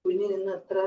കുഞ്ഞിന് അത്ര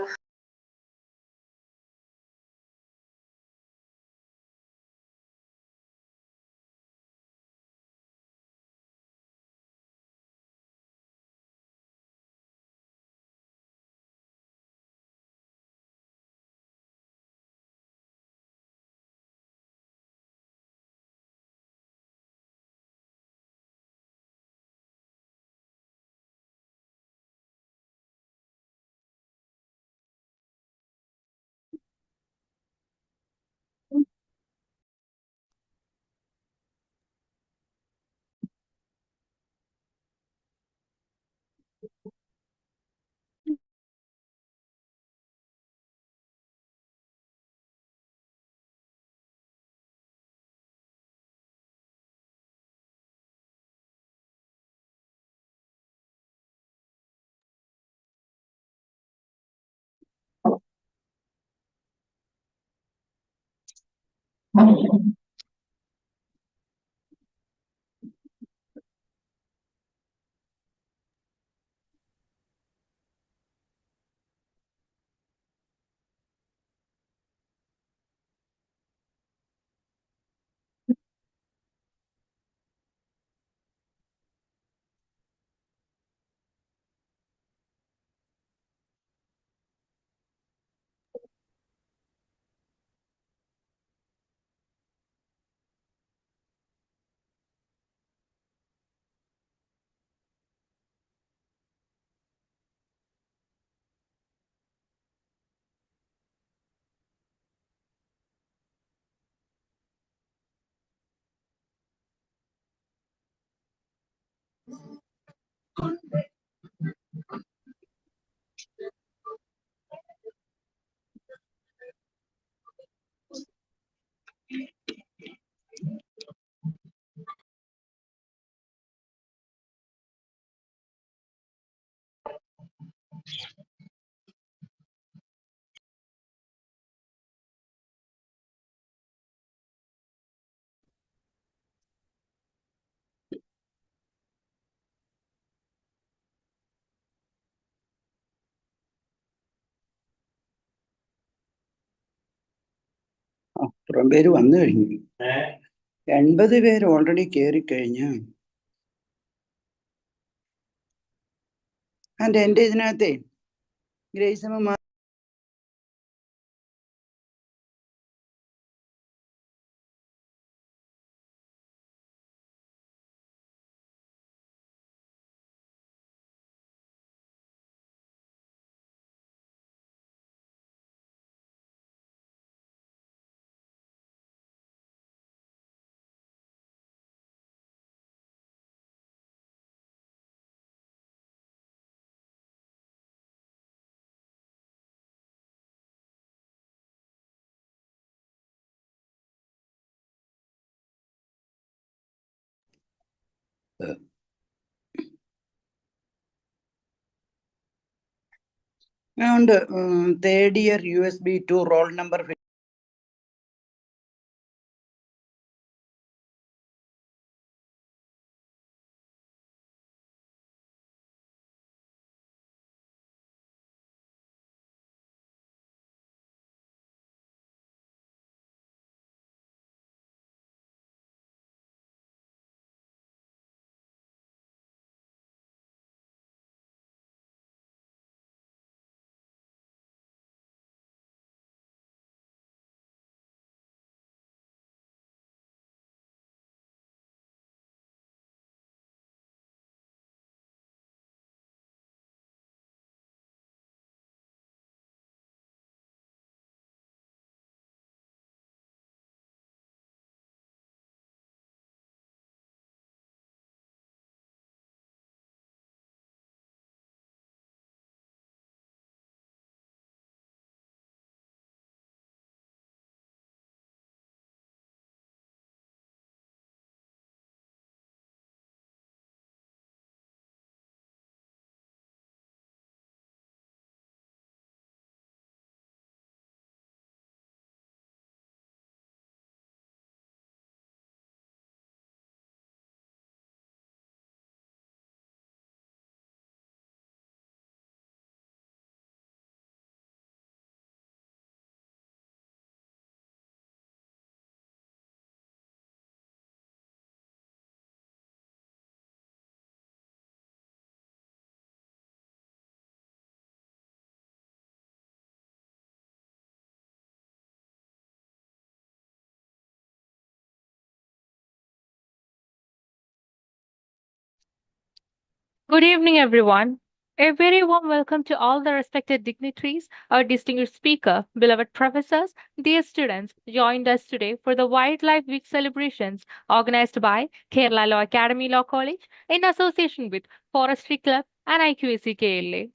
അത്രയും പേര് വന്നു കഴിഞ്ഞു. 80 പേര് ഓൾറെഡി കയറിക്കഴിഞ്ഞു. എൻ്റെ ഇതിനകത്തെ Gracamma And third year USB 2 roll number. Good evening, everyone. A very warm welcome to all the respected dignitaries, our distinguished speaker, beloved professors, dear students, joined us today for the Wildlife Week celebrations organized by Kerala Law Academy Law College in association with Forestry Club and IQAC KLA.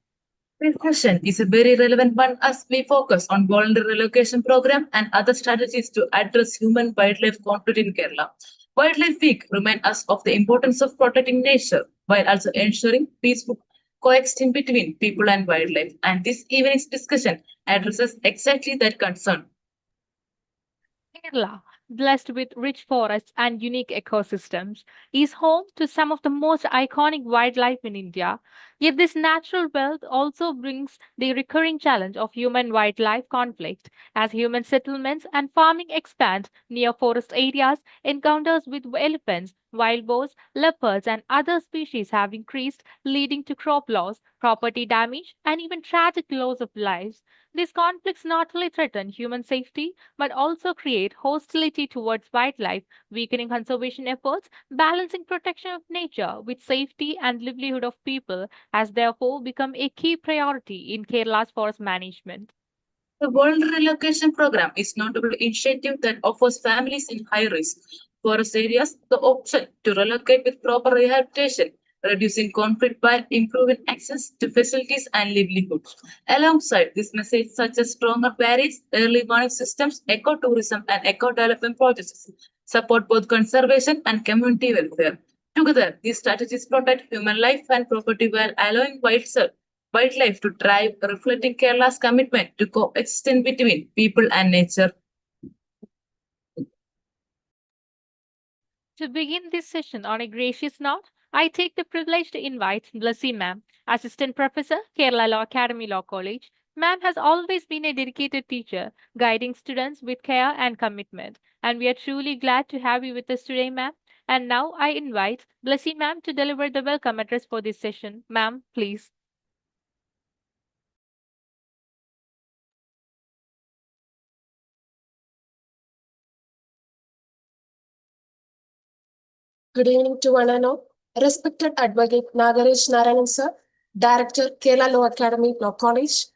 This session is a very relevant one as we focus on voluntary relocation program and other strategies to address human-wildlife conflict in Kerala. Wildlife Week reminds us of the importance of protecting nature while also ensuring peaceful coexistence between people and wildlife. And this evening's discussion addresses exactly that concern. Kerala, blessed with rich forests and unique ecosystems, is home to some of the most iconic wildlife in India. Yet, this natural wealth also brings the recurring challenge of human wildlife conflict. As human settlements and farming expand near forest areas, encounters with elephants, wild boars, leopards, and other species have increased, leading to crop loss, property damage, and even tragic loss of lives. These conflicts not only threaten human safety but also create hostility towards wildlife, weakening conservation efforts. Balancing protection of nature with safety and livelihood of people has therefore become a key priority in Kerala's forest management. The voluntary relocation program is a notable initiative that offers families in high-risk forest areas the option to relocate with proper rehabilitation, reducing conflict by improving access to facilities and livelihoods. Alongside this message, such as stronger barriers, early warning systems, ecotourism, and eco-development projects support both conservation and community welfare. Together, these strategies protect human life and property while allowing wildlife to thrive, reflecting Kerala's commitment to coexistence between people and nature. To begin this session on a gracious note, I take the privilege to invite Blessy Ma'am, Assistant Professor, Kerala Law Academy Law College. Ma'am has always been a dedicated teacher, guiding students with care and commitment. And we are truly glad to have you with us today, ma'am. And now I invite Blessy Ma'am to deliver the welcome address for this session. Ma'am, please. Good evening to one and all. Respected Advocate Nagaraj Narayanan sir, Director, Kerala Law Academy Law College,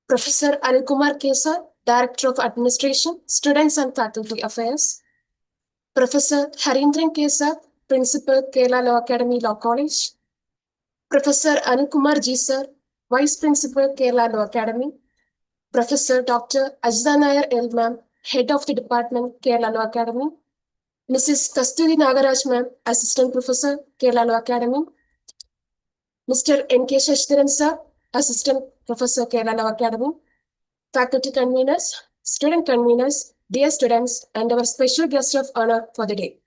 Professor Anilkumar K sir, Director of Administration, Students and Faculty Affairs, Professor Harindran K sir, Principal, Kerala Law Academy Law College, Professor Anilkumar G sir, Vice Principal, Kerala Law Academy, Professor Dr. Ajda Nair L ma'am, Head of the Department, Kerala Law Academy, Mrs. Kasturi Nagaraj ma'am, Assistant Professor, Kerala Law Academy. Mr. N.K. Shashidharan sir, Assistant Professor, Kerala Law Academy. Faculty conveners, student conveners, dear students, and our special guest of honor for the day.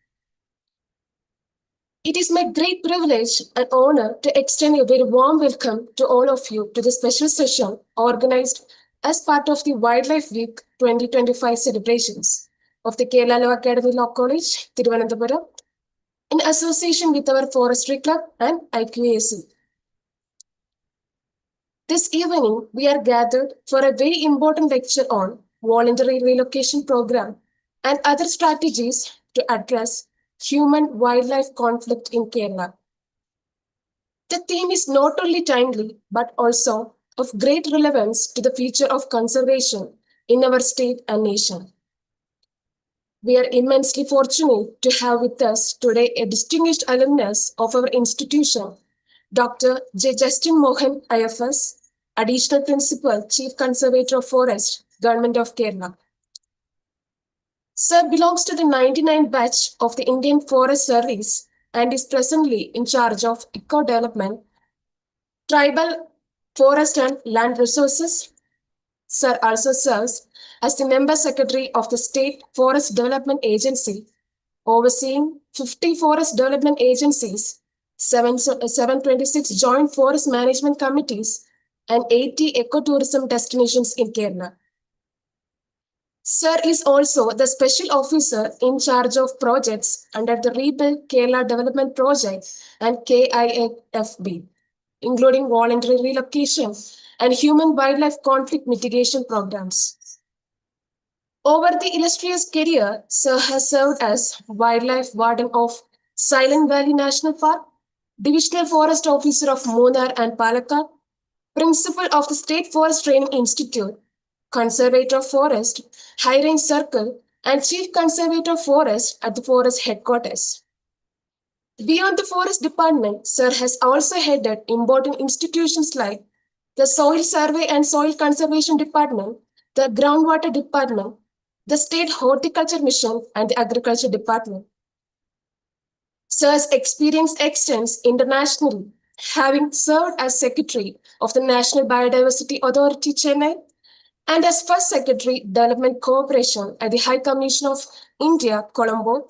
It is my great privilege and honor to extend a very warm welcome to all of you to the special session organized as part of the Wildlife Week 2025 celebrations of the Kerala Law Academy Law College, Thiruvananthapuram, in association with our Forestry Club and IQAC. This evening, we are gathered for a very important lecture on voluntary relocation program and other strategies to address human-wildlife conflict in Kerala. The theme is not only timely, but also of great relevance to the future of conservation in our state and nation. We are immensely fortunate to have with us today a distinguished alumnus of our institution, Dr. J. Justin Mohan, IFS, Additional Principal, Chief Conservator of Forest, Government of Kerala. Sir belongs to the 99th batch of the Indian Forest Service and is presently in charge of eco-development, tribal forest and land resources. Sir also serves as the Member Secretary of the State Forest Development Agency, overseeing 50 forest development agencies, 726 joint forest management committees, and 80 ecotourism destinations in Kerala. Sir is also the Special Officer in charge of projects under the Rebuild Kerala Development Project and KIFB, including voluntary relocation and human-wildlife conflict mitigation programs. Over the illustrious career, Sir has served as Wildlife Warden of Silent Valley National Park, Divisional Forest Officer of Munnar and Palakkad, Principal of the State Forest Training Institute, Conservator of Forest, High Range Circle, and Chief Conservator of Forest at the Forest Headquarters. Beyond the Forest Department, Sir has also headed important institutions like the Soil Survey and Soil Conservation Department, the Groundwater Department, the State Horticulture Mission, and the Agriculture Department. Sir's experience extends internationally, having served as Secretary of the National Biodiversity Authority, Chennai, and as First Secretary, Development Cooperation at the High Commission of India, Colombo,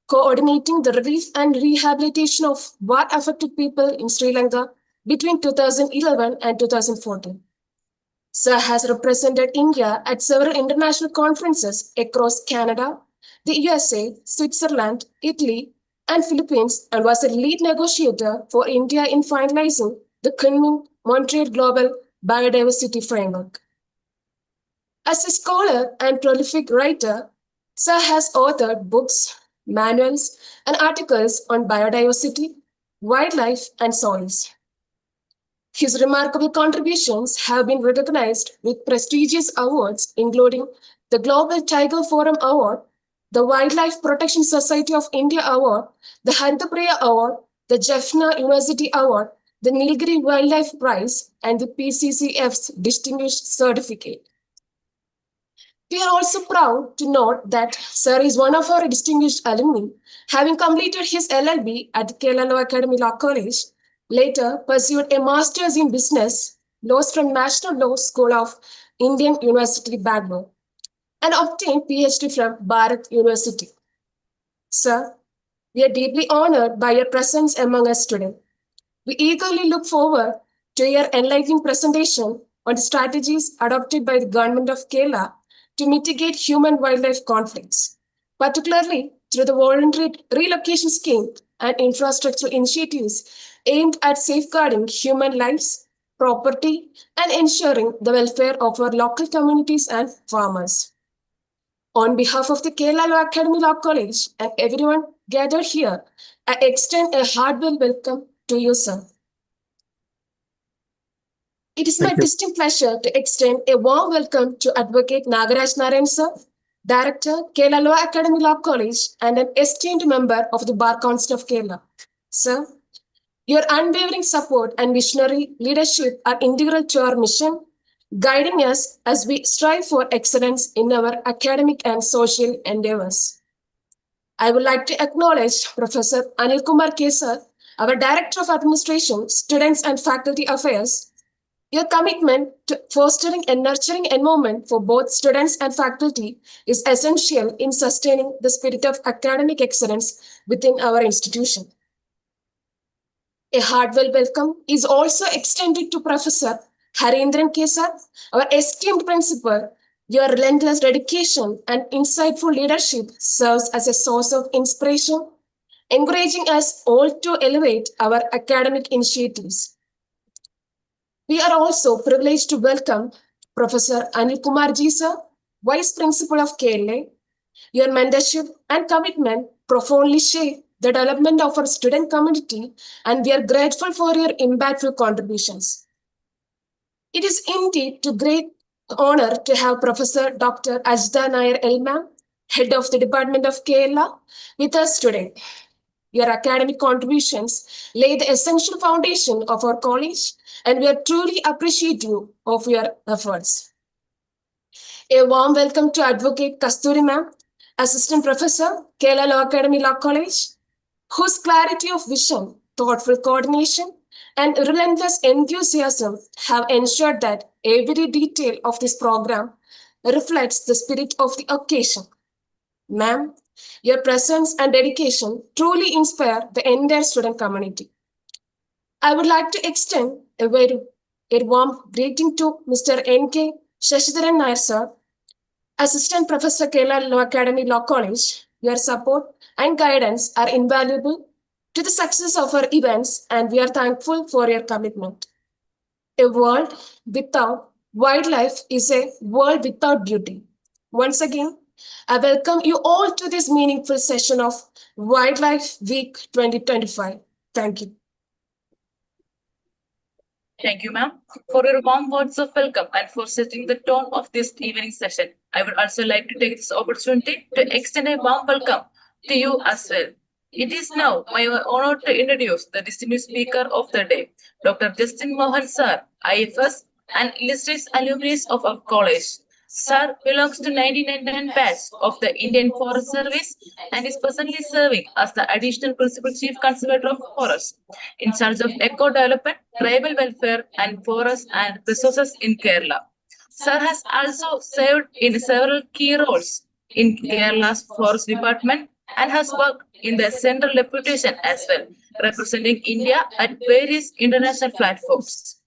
coordinating the relief and rehabilitation of war-affected people in Sri Lanka between 2011 and 2014. Sir has represented India at several international conferences across Canada, the USA, Switzerland, Italy, and Philippines, and was a lead negotiator for India in finalizing the Kunming-Montreal Global Biodiversity Framework. As a scholar and prolific writer, Sir has authored books, manuals, and articles on biodiversity, wildlife, and soils. His remarkable contributions have been recognized with prestigious awards, including the Global Tiger Forum Award, the Wildlife Protection Society of India Award, the Harithapriya Award, the Jaffna University Award, the Nilgiri Wildlife Prize, and the PCCF's Distinguished Certificate. We are also proud to note that Sir is one of our distinguished alumni, having completed his LLB at the Kerala Law Academy Law College, later pursued a Master's in Business Laws from National Law School of Indian University, Bangalore, and obtained PhD from Bharat University. Sir, we are deeply honored by your presence among us today. We eagerly look forward to your enlightening presentation on the strategies adopted by the Government of Kerala to mitigate human-wildlife conflicts, particularly through the voluntary relocation scheme and infrastructural initiatives aimed at safeguarding human lives, property, and ensuring the welfare of our local communities and farmers. On behalf of the Kerala Law Academy Law College and everyone gathered here, I extend a heartfelt welcome to you, sir. It is my distinct pleasure to extend a warm welcome to Advocate Nagaraj Narayan, sir, Director, Kerala Law Academy Law College, and an esteemed member of the Bar Council of Kerala. Sir, your unwavering support and visionary leadership are integral to our mission, guiding us as we strive for excellence in our academic and social endeavors. I would like to acknowledge Professor Anil Kumar Kesar, our Director of Administration, Students and Faculty Affairs. Your commitment to fostering a nurturing environment for both students and faculty is essential in sustaining the spirit of academic excellence within our institution. A heartfelt welcome is also extended to Professor Harindran Kesar, our esteemed principal. Your relentless dedication and insightful leadership serves as a source of inspiration, encouraging us all to elevate our academic initiatives. We are also privileged to welcome Professor Anil Kumar Ji sir, Vice Principal of KLA. Your mentorship and commitment profoundly shape the development of our student community, and we are grateful for your impactful contributions. It is indeed a great honor to have Professor Dr. Ajda Nair Elmam, Head of the Department of KLA, with us today. Your academic contributions lay the essential foundation of our college, and we are truly appreciative of your efforts. A warm welcome to Advocate Kasturi Ma'am, Assistant Professor, KLA Law Academy Law College, whose clarity of vision, thoughtful coordination, and relentless enthusiasm have ensured that every detail of this program reflects the spirit of the occasion. Ma'am, your presence and dedication truly inspire the entire student community. I would like to extend a warm greeting to Mr. N.K. Shashidharan Nair sir, Assistant Professor, KLA Law Academy Law College. Your support and guidance are invaluable to the success of our events, and we are thankful for your commitment. A world without wildlife is a world without beauty. Once again, I welcome you all to this meaningful session of Wildlife Week 2025. Thank you. Thank you, ma'am, for your warm words of welcome and for setting the tone of this evening session. I would also like to take this opportunity to extend a warm welcome to you as well. It is now my honor to introduce the distinguished speaker of the day, Dr. Justin Mohan sir, IFS, and illustrious alumni of our college. Sir belongs to 1999 batch of the Indian Forest Service and is presently serving as the Additional Principal Chief Conservator of Forests, in charge of eco development, tribal welfare, and forest and resources in Kerala. Sir has also served in several key roles in Kerala's Forest Department and has worked in the central deputation as well, representing India at various international platforms.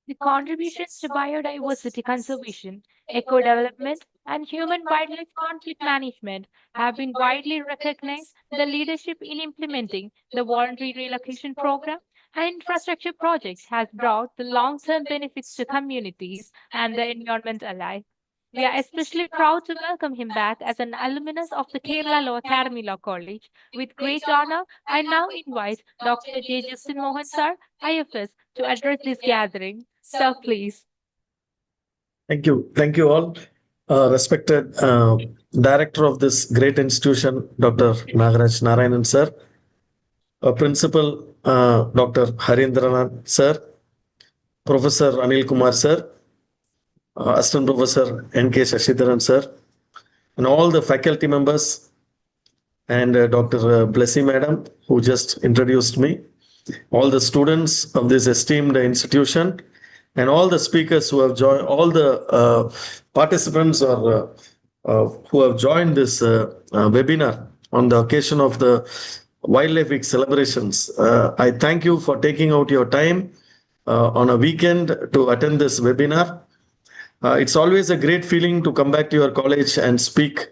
The contributions to biodiversity conservation, eco-development, and human-wildlife conflict management have been widely recognized. The leadership in implementing the voluntary relocation program and infrastructure projects has brought the long-term benefits to communities and the environment alike. We are especially proud to welcome him back as an alumnus of the Kerala Law Academy Law College. With great honor, I now invite Dr. J. Justin Mohan sir, IFS, to address this gathering. Sir, please. Thank you. Thank you all. Respected Director of this great institution, Dr. Nagaraj Narayanan sir, Principal Dr. Harindran sir, Professor Anil Kumar sir, Assistant Professor N.K. Shashidharan sir, and all the faculty members, and Dr. Blessy madam, who just introduced me, all the students of this esteemed institution, and all the speakers who have joined, all the participants or who have joined this webinar on the occasion of the Wildlife Week celebrations. I thank you for taking out your time on a weekend to attend this webinar. It's always a great feeling to come back to your college and speak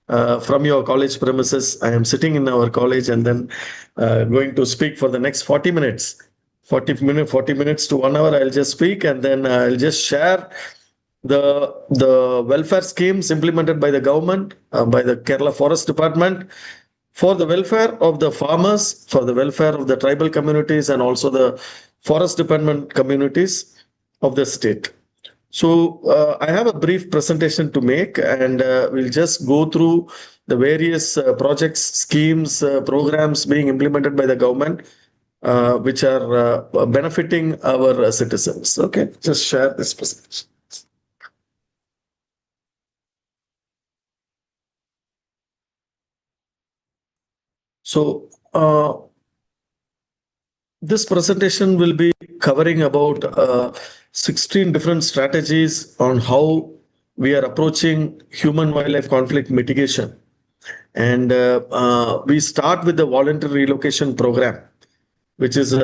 from your college premises. I am sitting in our college and then going to speak for the next 40 minutes. 40 minutes to 1 hour, I'll just speak, and then I'll just share the welfare schemes implemented by the government, by the Kerala Forest Department, for the welfare of the farmers, for the welfare of the tribal communities, and also the Forest Department communities of the state. So I have a brief presentation to make, and we'll just go through the various projects, schemes, programs being implemented by the government, which are benefiting our citizens. Okay, just share this presentation. So this presentation will be covering about 16 different strategies on how we are approaching human-wildlife conflict mitigation. And we start with the voluntary relocation program, which is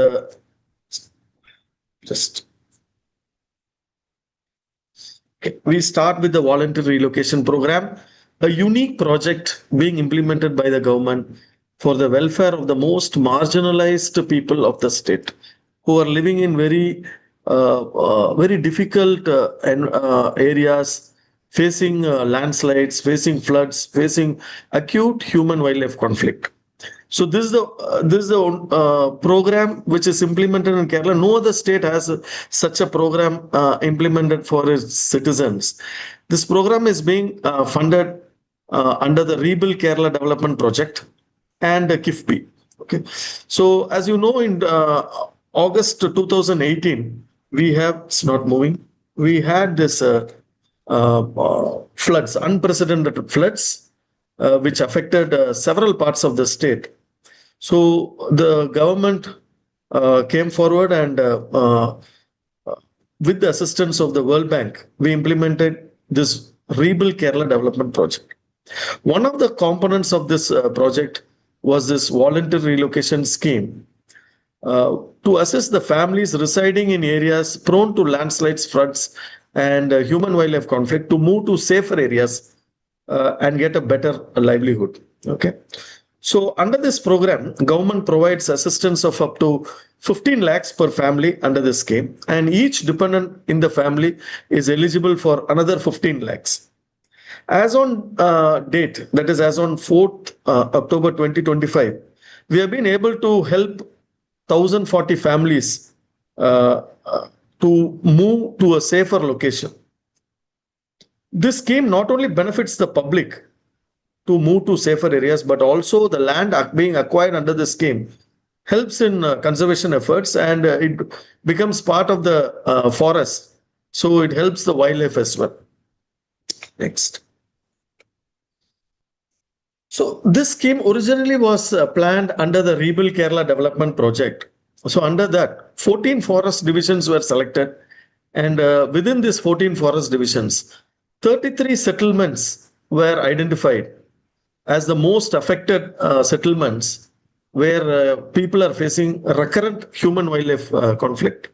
we start with the voluntary relocation program, a unique project being implemented by the government for the welfare of the most marginalized people of the state who are living in very difficult areas, facing landslides, facing floods, facing acute human-wildlife conflict. So this is the program which is implemented in Kerala. No other state has such a program implemented for its citizens. This program is being funded under the Rebuild Kerala Development Project and KIFBI. Okay, so as you know, in August 2018, we have We had this floods, unprecedented floods, which affected several parts of the state. So the government came forward and with the assistance of the World Bank, we implemented this Rebuild Kerala Development Project. One of the components of this project was this voluntary relocation scheme to assist the families residing in areas prone to landslides, floods, and human-wildlife conflict to move to safer areas and get a better livelihood. Okay. So under this program, government provides assistance of up to 15 lakhs per family under this scheme, and each dependent in the family is eligible for another 15 lakhs. As on date, that is as on 4th October 2025, we have been able to help 1,040 families to move to a safer location. This scheme not only benefits the public to move to safer areas, but also the land being acquired under the scheme helps in conservation efforts, and it becomes part of the forest. So it helps the wildlife as well. Next. So this scheme originally was planned under the Rebuild Kerala Development Project. So under that, 14 forest divisions were selected, and within these 14 forest divisions, 33 settlements were identified as the most affected settlements where people are facing recurrent human-wildlife conflict.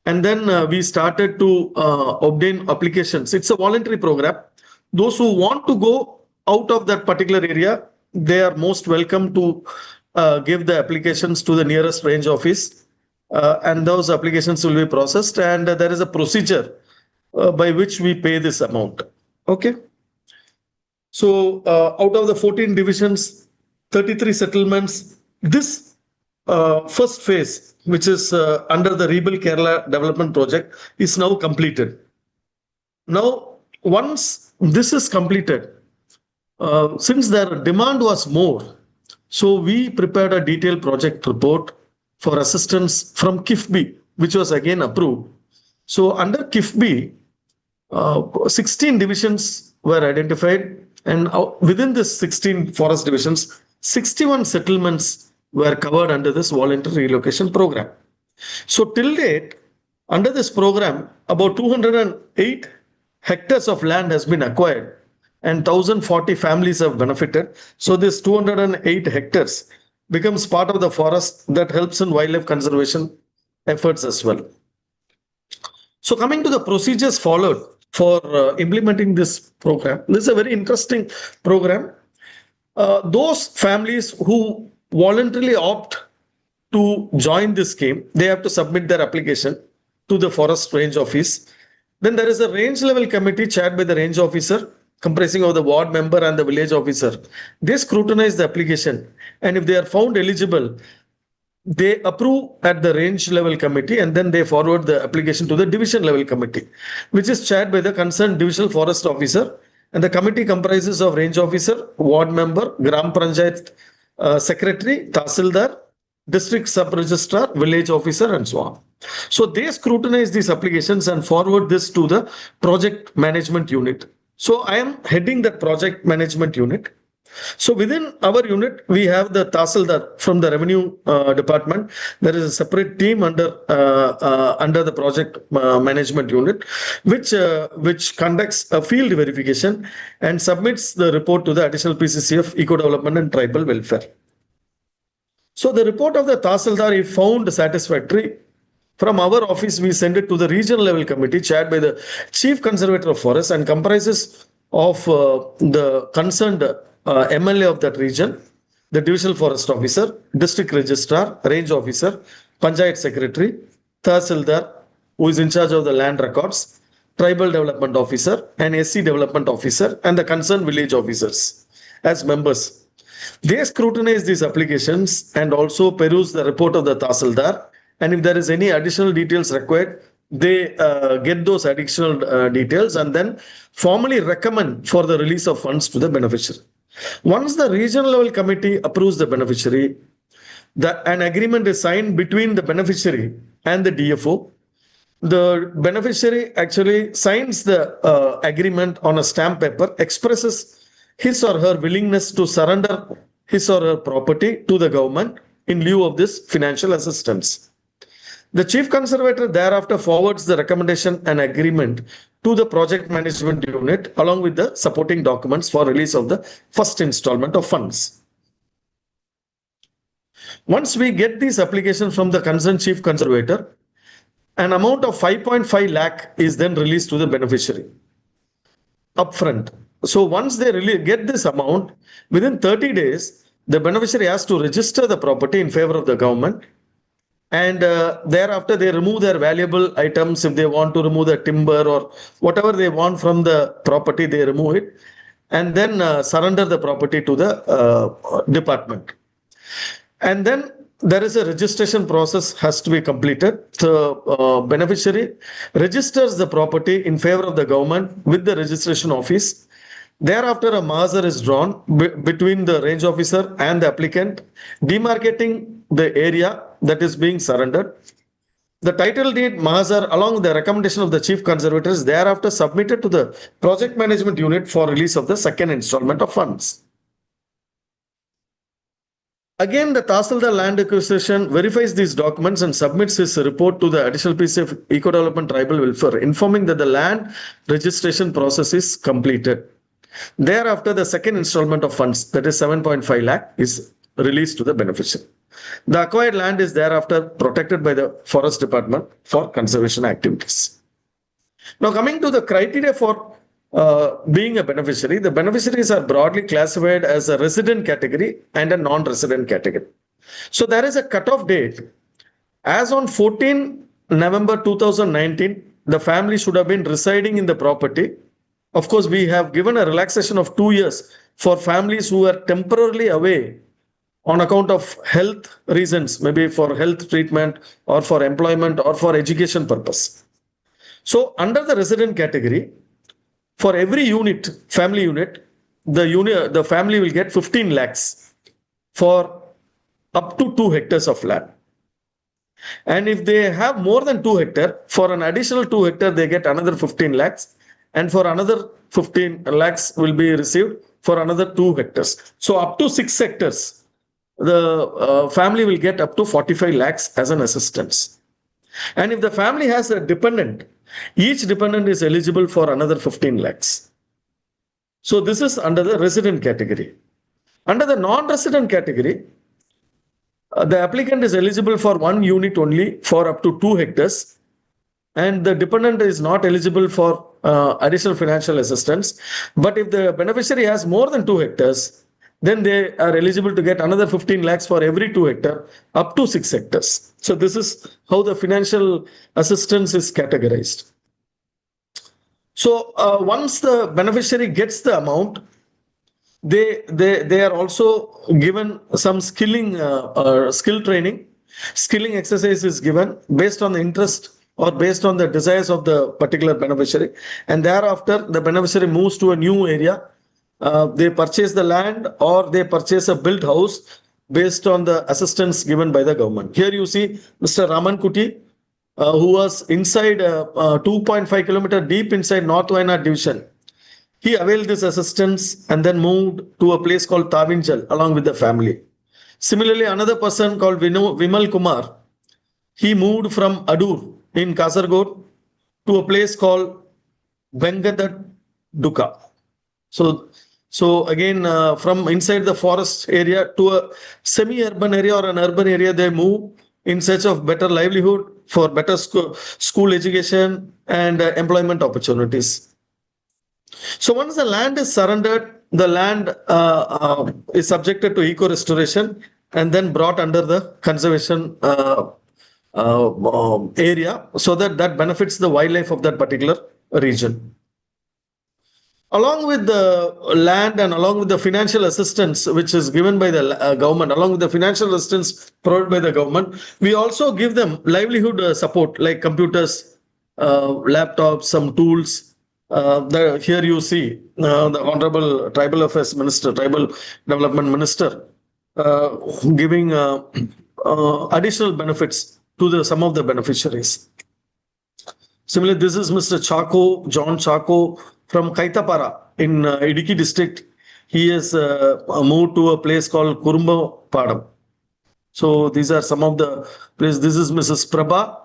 And then we started to obtain applications. It's a voluntary program. Those who want to go out of that particular area, they are most welcome to give the applications to the nearest range office, and those applications will be processed, and there is a procedure by which we pay this amount. Okay. So out of the 14 divisions, 33 settlements, this first phase, which is under the Rebuild Kerala Development Project, is now completed. Now, once this is completed, since their demand was more, so we prepared a detailed project report for assistance from KIFBI, which was again approved. So under KIFBI, 16 divisions were identified, and within this 16 forest divisions, 61 settlements were covered under this voluntary relocation program. So till date, under this program, about 208 hectares of land has been acquired, and 1,040 families have benefited. So this 208 hectares becomes part of the forest that helps in wildlife conservation efforts as well. So coming to the procedures followed for implementing this program, this is a very interesting program. Those families who voluntarily opt to join this scheme, they have to submit their application to the forest range office. Then there is a range level committee chaired by the range officer, comprising of the ward member and the village officer. They scrutinize the application, and if they are found eligible, they approve at the range level committee, and then they forward the application to the division level committee, which is chaired by the concerned divisional forest officer. And the committee comprises of range officer, ward member, Gram Panchayat secretary, Tahsildar, district sub-registrar, village officer, and so on. So they scrutinize these applications and forward this to the project management unit. So I am heading that project management unit. So within our unit, we have the Tahsildar from the revenue department. There is a separate team under the project management unit, which conducts a field verification and submits the report to the additional PCCF Eco Development and Tribal Welfare. So the report of the Tahsildar is found satisfactory. From our office, we send it to the regional level committee chaired by the Chief Conservator of Forests and comprises of the concerned MLA of that region, the Divisional Forest Officer, District Registrar, Range Officer, Panchayat Secretary, Tahsildar, who is in charge of the land records, Tribal Development Officer, and SC Development Officer, and the concerned village officers as members. They scrutinize these applications and also peruse the report of the Tahsildar. And if there is any additional details required, they get those additional details and then formally recommend for the release of funds to the beneficiary. Once the regional level committee approves the beneficiary, an agreement is signed between the beneficiary and the DFO. The beneficiary actually signs the agreement on a stamp paper, expresses his or her willingness to surrender his or her property to the government in lieu of this financial assistance. The Chief Conservator thereafter forwards the recommendation and agreement to the project management unit along with the supporting documents for release of the first installment of funds. Once we get these applications from the concerned Chief Conservator, an amount of 5.5 lakh is then released to the beneficiary upfront. So once they get this amount, within 30 days, the beneficiary has to register the property in favor of the government. And thereafter, they remove their valuable items. If they want to remove the timber or whatever they want from the property, they remove it and then surrender the property to the department. And then there is a registration process has to be completed. The beneficiary registers the property in favor of the government with the registration office. Thereafter, a Mahazar is drawn between the range officer and the applicant, demarcating the area that is being surrendered. The title deed Mahazar, along with the recommendation of the Chief Conservator, is thereafter submitted to the project management unit for release of the second installment of funds. Again, the Tahsildar Land Acquisition verifies these documents and submits his report to the additional PCCF Eco Development Tribal Welfare, informing that the land registration process is completed. Thereafter, the second installment of funds, that is 7.5 lakh, is released to the beneficiary. The acquired land is thereafter protected by the Forest Department for conservation activities. Now, coming to the criteria for being a beneficiary, the beneficiaries are broadly classified as a resident category and a non-resident category. So, there is a cutoff date. As on 14 November 2019, the family should have been residing in the property. Of course, we have given a relaxation of 2 years for families who are temporarily away on account of health reasons, maybe for health treatment or for employment or for education purpose. So under the resident category, for every unit, family unit, the family will get 15 lakhs for up to 2 hectares of land. And if they have more than 2 hectares, for an additional 2 hectares, they get another 15 lakhs. And for another 15 lakhs will be received for another 2 hectares. So up to 6 hectares, the family will get up to 45 lakhs as an assistance. And if the family has a dependent, each dependent is eligible for another 15 lakhs. So this is under the resident category. Under the non-resident category, the applicant is eligible for 1 unit only for up to 2 hectares. And the dependent is not eligible for additional financial assistance. But if the beneficiary has more than 2 hectares, then they are eligible to get another 15 lakhs for every 2 hectares up to 6 hectares. So this is how the financial assistance is categorized. So once the beneficiary gets the amount, they are also given some skill training. Skilling exercise is given based on the interest or based on the desires of the particular beneficiary. And thereafter, the beneficiary moves to a new area. They purchase the land or they purchase a built house based on the assistance given by the government. Here you see Mr. Raman Kuti, who was inside 2.5 kilometers deep inside North Wayanad division. He availed this assistance and then moved to a place called Tavinjal along with the family. Similarly, another person called Vimal Kumar, he moved from Adur in Kasargod to a place called Bengadat Duka. So again, from inside the forest area to a semi-urban area or an urban area, they move in search of better livelihood, for better school education and employment opportunities. So once the land is surrendered, the land is subjected to eco-restoration and then brought under the conservation area, so that benefits the wildlife of that particular region. Along with the land and along with the financial assistance which is given by the government, along with the financial assistance provided by the government, we also give them livelihood support like computers, laptops, some tools. Here you see the Honorable Tribal Affairs Minister, Tribal Development Minister, giving additional benefits to some of the beneficiaries. Similarly, this is Mr. Chako, John Chako from Kaitapara in Idiki district. He has moved to a place called Kurumba Padam. So these are some of the places. This is Mrs. Prabha.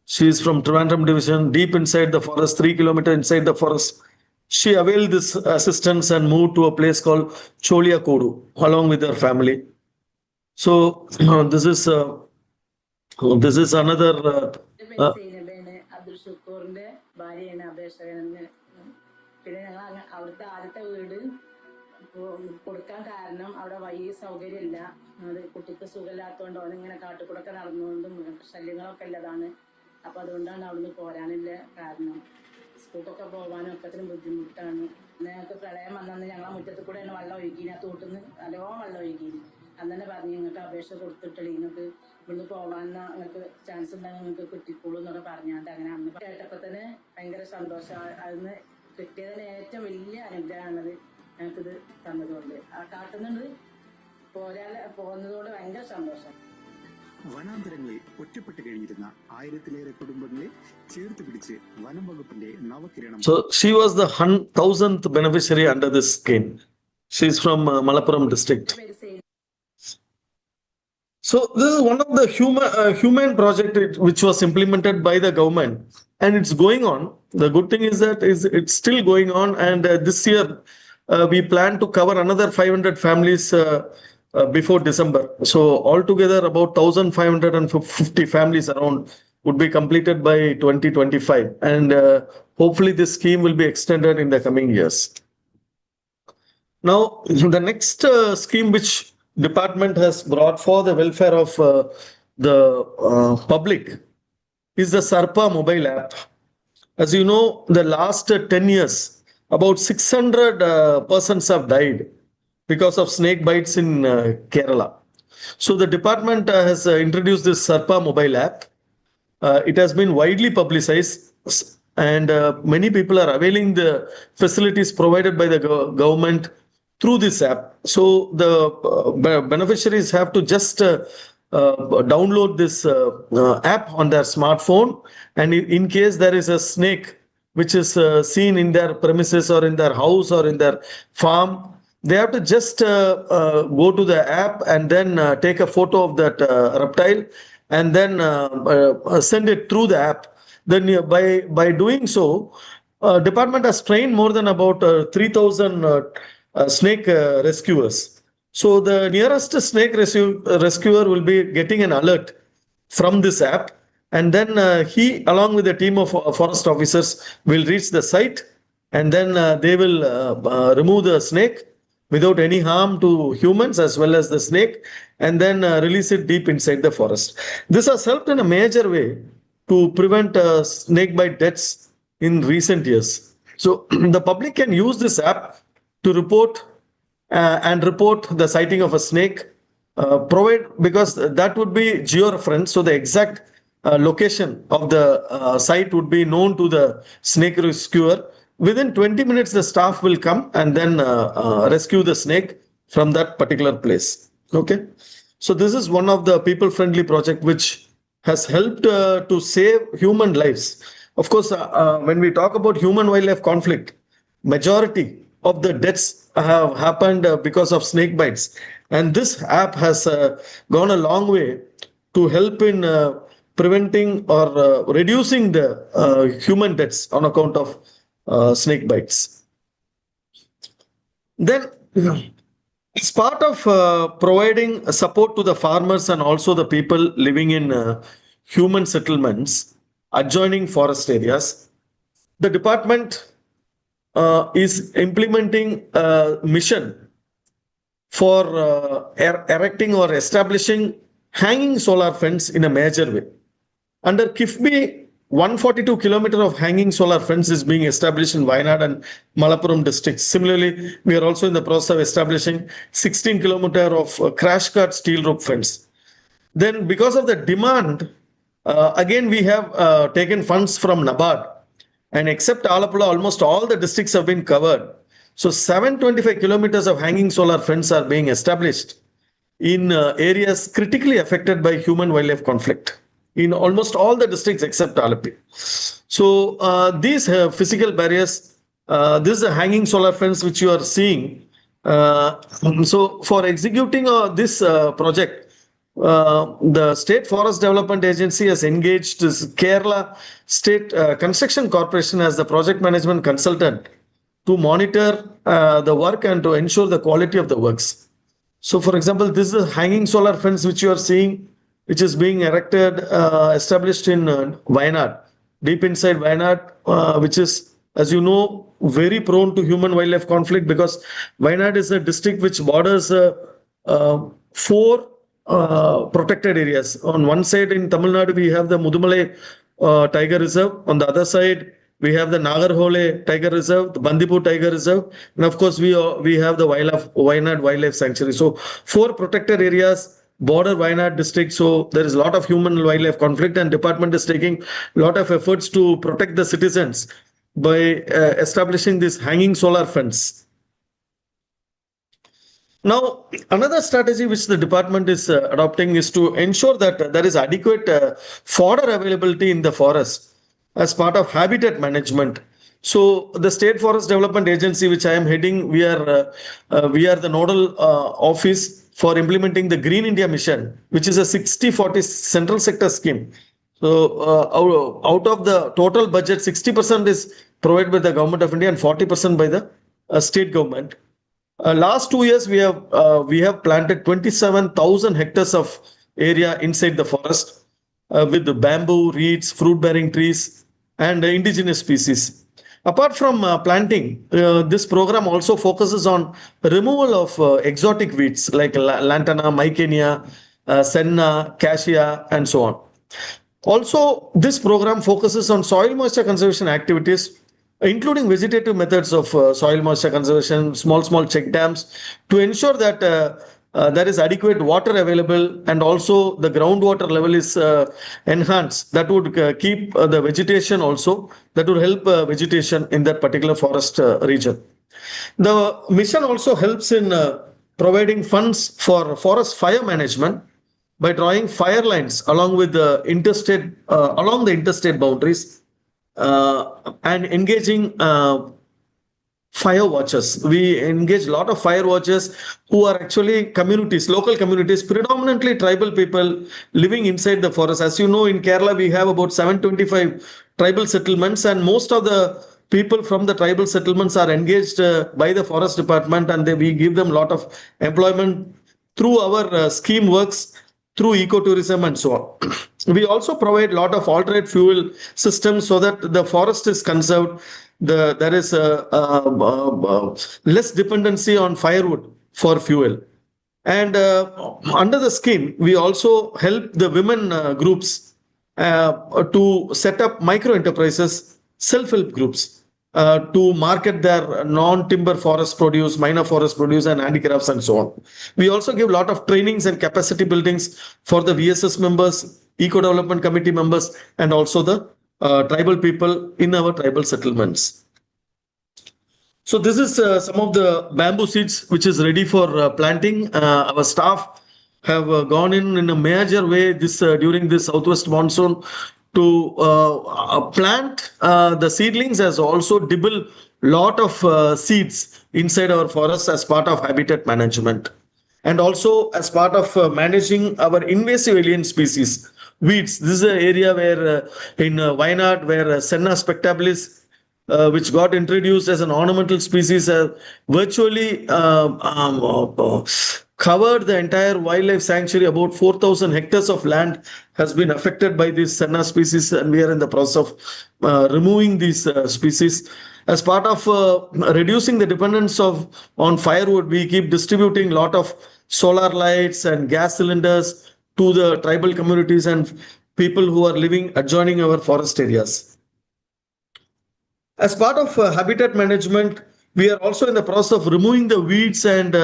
She is from Trivandrum division, deep inside the forest, 3 kilometers inside the forest. She availed this assistance and moved to a place called Cholia Kodu along with her family. So this is another. Abdul ഷുക്കൂറിന്റെ ഭാര്യയാണ് അപേക്ഷകൻ. പിന്നെ ഞങ്ങൾ അവിടുത്തെ ആദ്യത്തെ വീട് കൊടുക്കാൻ കാരണം അവിടെ വഴി സൗകര്യമില്ല. അത് കുട്ടിക്ക് സുഖമില്ലാത്തതുകൊണ്ട് അവനിങ്ങനെ കാട്ടുകൂടൊക്കെ നടന്നുകൊണ്ടും ശല്യങ്ങളൊക്കെ ഉള്ളതാണ്. അപ്പൊ അതുകൊണ്ടാണ് അവിടുന്ന് പോരാനുള്ള കാരണം. സ്കൂൾക്കൊക്കെ പോകാനും ഒക്കത്തിനും ബുദ്ധിമുട്ടാണ്. ഞങ്ങൾക്ക് പ്രളയം വന്നു ഞങ്ങളെ മുറ്റത്ത് കൂടെയാണ് വെള്ളം ഒഴുകിന്. ആ തോട്ടിന്ന് നല്ലോണം വെള്ളം ഒഴുകിന്. അന്ന് തന്നെ പറഞ്ഞു നിങ്ങൾക്ക് അപേക്ഷ കൊടുത്തിട്ടുള്ളൂ, നിങ്ങൾക്ക് ഇവിടുന്ന് പോകാൻ നിങ്ങൾക്ക് ചാൻസ് ഉണ്ടെങ്കിൽ നിങ്ങൾക്ക് കിട്ടിക്കോളൂ എന്നൊക്കെ പറഞ്ഞാണ്ട് അങ്ങനെ അന്ന് കേട്ടപ്പോൾ തന്നെ ഭയങ്കര സന്തോഷം. അതിന് കിട്ടിയതിന് ഏറ്റവും വലിയ അനുഗ്രഹമാണത് ഞങ്ങൾക്കിത് തന്നതുകൊണ്ട്. ആ കാട്ടുന്നുണ്ട് പോകുന്നതുകൊണ്ട് ഭയങ്കര സന്തോഷം. വനാന്തരങ്ങളിൽ ഒറ്റപ്പെട്ട് കഴിഞ്ഞിരുന്ന 1000-ലേറെ കുടുംബങ്ങളെ ചേർത്ത് പിടിച്ച് വനം വകുപ്പിന്റെ Navakiranam. So she was the 1000th beneficiary under this scheme. She is from Malappuram district. So this is one of the humane project which was implemented by the government, and it's going on. The good thing is that it's still going on, and this year we plan to cover another 500 families before December. So altogether about 1,550 families around would be completed by 2025, and hopefully this scheme will be extended in the coming years. Now the next scheme which department has brought for the welfare of the public is the Sarpa mobile app. As you know, the last 10 years, about 600 persons have died because of snake bites in Kerala. So the department has introduced this Sarpa mobile app. It has been widely publicized, and many people are availing the facilities provided by the government through this app. So the beneficiaries have to just download this app on their smartphone, and in case there is a snake which is seen in their premises or in their house or in their farm, they have to just go to the app and then take a photo of that reptile and then send it through the app. Then by doing so, department has trained more than about 3,000 snake rescuers. So the nearest snake rescuer will be getting an alert from this app, and then he along with a team of forest officers will reach the site, and then they will remove the snake without any harm to humans as well as the snake, and then release it deep inside the forest. This has helped in a major way to prevent snake bite deaths in recent years. So the public can use this app to report the sighting of a snake, because that would be georeferenced, so the exact location of the site would be known to the snake rescuer. Within 20 minutes, the staff will come and then rescue the snake from that particular place. Okay, so this is one of the people-friendly project which has helped to save human lives. Of course, when we talk about human-wildlife conflict, majority of the deaths have happened because of snake bites. And this app has gone a long way to help in preventing or reducing the human deaths on account of snake bites. Then, as part of providing support to the farmers and also the people living in human settlements adjoining forest areas, the department is implementing a mission for erecting or establishing hanging solar fence in a major way. Under KIFBI, 142 kilometers of hanging solar fence is being established in Wayanad and Malappuram districts. Similarly, we are also in the process of establishing 16 kilometers of crash cut steel rope fence. Then, because of the demand, again we have taken funds from NABARD, and except Alappuzha, almost all the districts have been covered. So 725 kilometers of hanging solar fence are being established in areas critically affected by human-wildlife conflict in almost all the districts except Alappuzha. So these physical barriers, this is a hanging solar fence which you are seeing. So for executing this project, the State Forest Development Agency has engaged this Kerala State Construction Corporation as the project management consultant to monitor the work and to ensure the quality of the works. So, for example, this is a hanging solar fence which you are seeing, which is being erected, established in Wayanad, deep inside Wayanad, which is, as you know, very prone to human-wildlife conflict because Wayanad is a district which borders 4 protected areas. On one side in Tamil Nadu, we have the Mudumalai Tiger Reserve. On the other side, we have the Nagarhole Tiger Reserve, the Bandipur Tiger Reserve, and of course, we have the Wayanad Wildlife Sanctuary. So, 4 protected areas border Wayanad district. So, there is a lot of human-wildlife conflict, and department is taking a lot of efforts to protect the citizens by establishing this hanging solar fence. Now, another strategy which the department is adopting is to ensure that there is adequate fodder availability in the forest as part of habitat management. So, the State Forest Development Agency, which I am heading, we are the nodal office for implementing the Green India Mission, which is a 60-40 central sector scheme. So, out of the total budget, 60% is provided by the Government of India and 40% by the state government. Last 2 years, we have planted 27,000 hectares of area inside the forest with the bamboo, reeds, fruit-bearing trees, and indigenous species. Apart from planting, this program also focuses on removal of exotic weeds like lantana, mycenia, senna, cassia, and so on. Also, this program focuses on soil moisture conservation activities, including vegetative methods of soil moisture conservation, small check dams, to ensure that there is adequate water available and also the groundwater level is enhanced. That would keep the vegetation also, that would help vegetation in that particular forest region. The mission also helps in providing funds for forest fire management by drawing fire lines along with the along the interstate boundaries and engaging fire watchers. We engage a lot of fire watchers who are actually communities, local communities, predominantly tribal people living inside the forest. As you know, in Kerala, we have about 725 tribal settlements, and most of the people from the tribal settlements are engaged by the forest department, and we give them a lot of employment through our scheme works, through ecotourism and so on. We also provide a lot of alternate fuel systems so that the forest is conserved. There is less dependency on firewood for fuel. And under the scheme, we also help the women groups to set up micro enterprises, self-help groups, to market their non-timber forest produce, minor forest produce, and handicrafts and so on. We also give a lot of trainings and capacity buildings for the VSS members, Eco Development Committee members, and also the tribal people in our tribal settlements. So this is some of the bamboo seeds which is ready for planting. Our staff have gone in a major way during this southwest monsoon to plant the seedlings, as also dibble lot of seeds inside our forests as part of habitat management. And also as part of managing our invasive alien species, weeds. This is an area where in Wayanad, where Senna spectabilis, which got introduced as an ornamental species, virtually covered the entire wildlife sanctuary. About 4,000 hectares of land has been affected by this Senna species, and we are in the process of removing these species. As part of reducing the dependence on firewood, we keep distributing a lot of solar lights and gas cylinders to the tribal communities and people who are living adjoining our forest areas. As part of habitat management, we are also in the process of removing the weeds and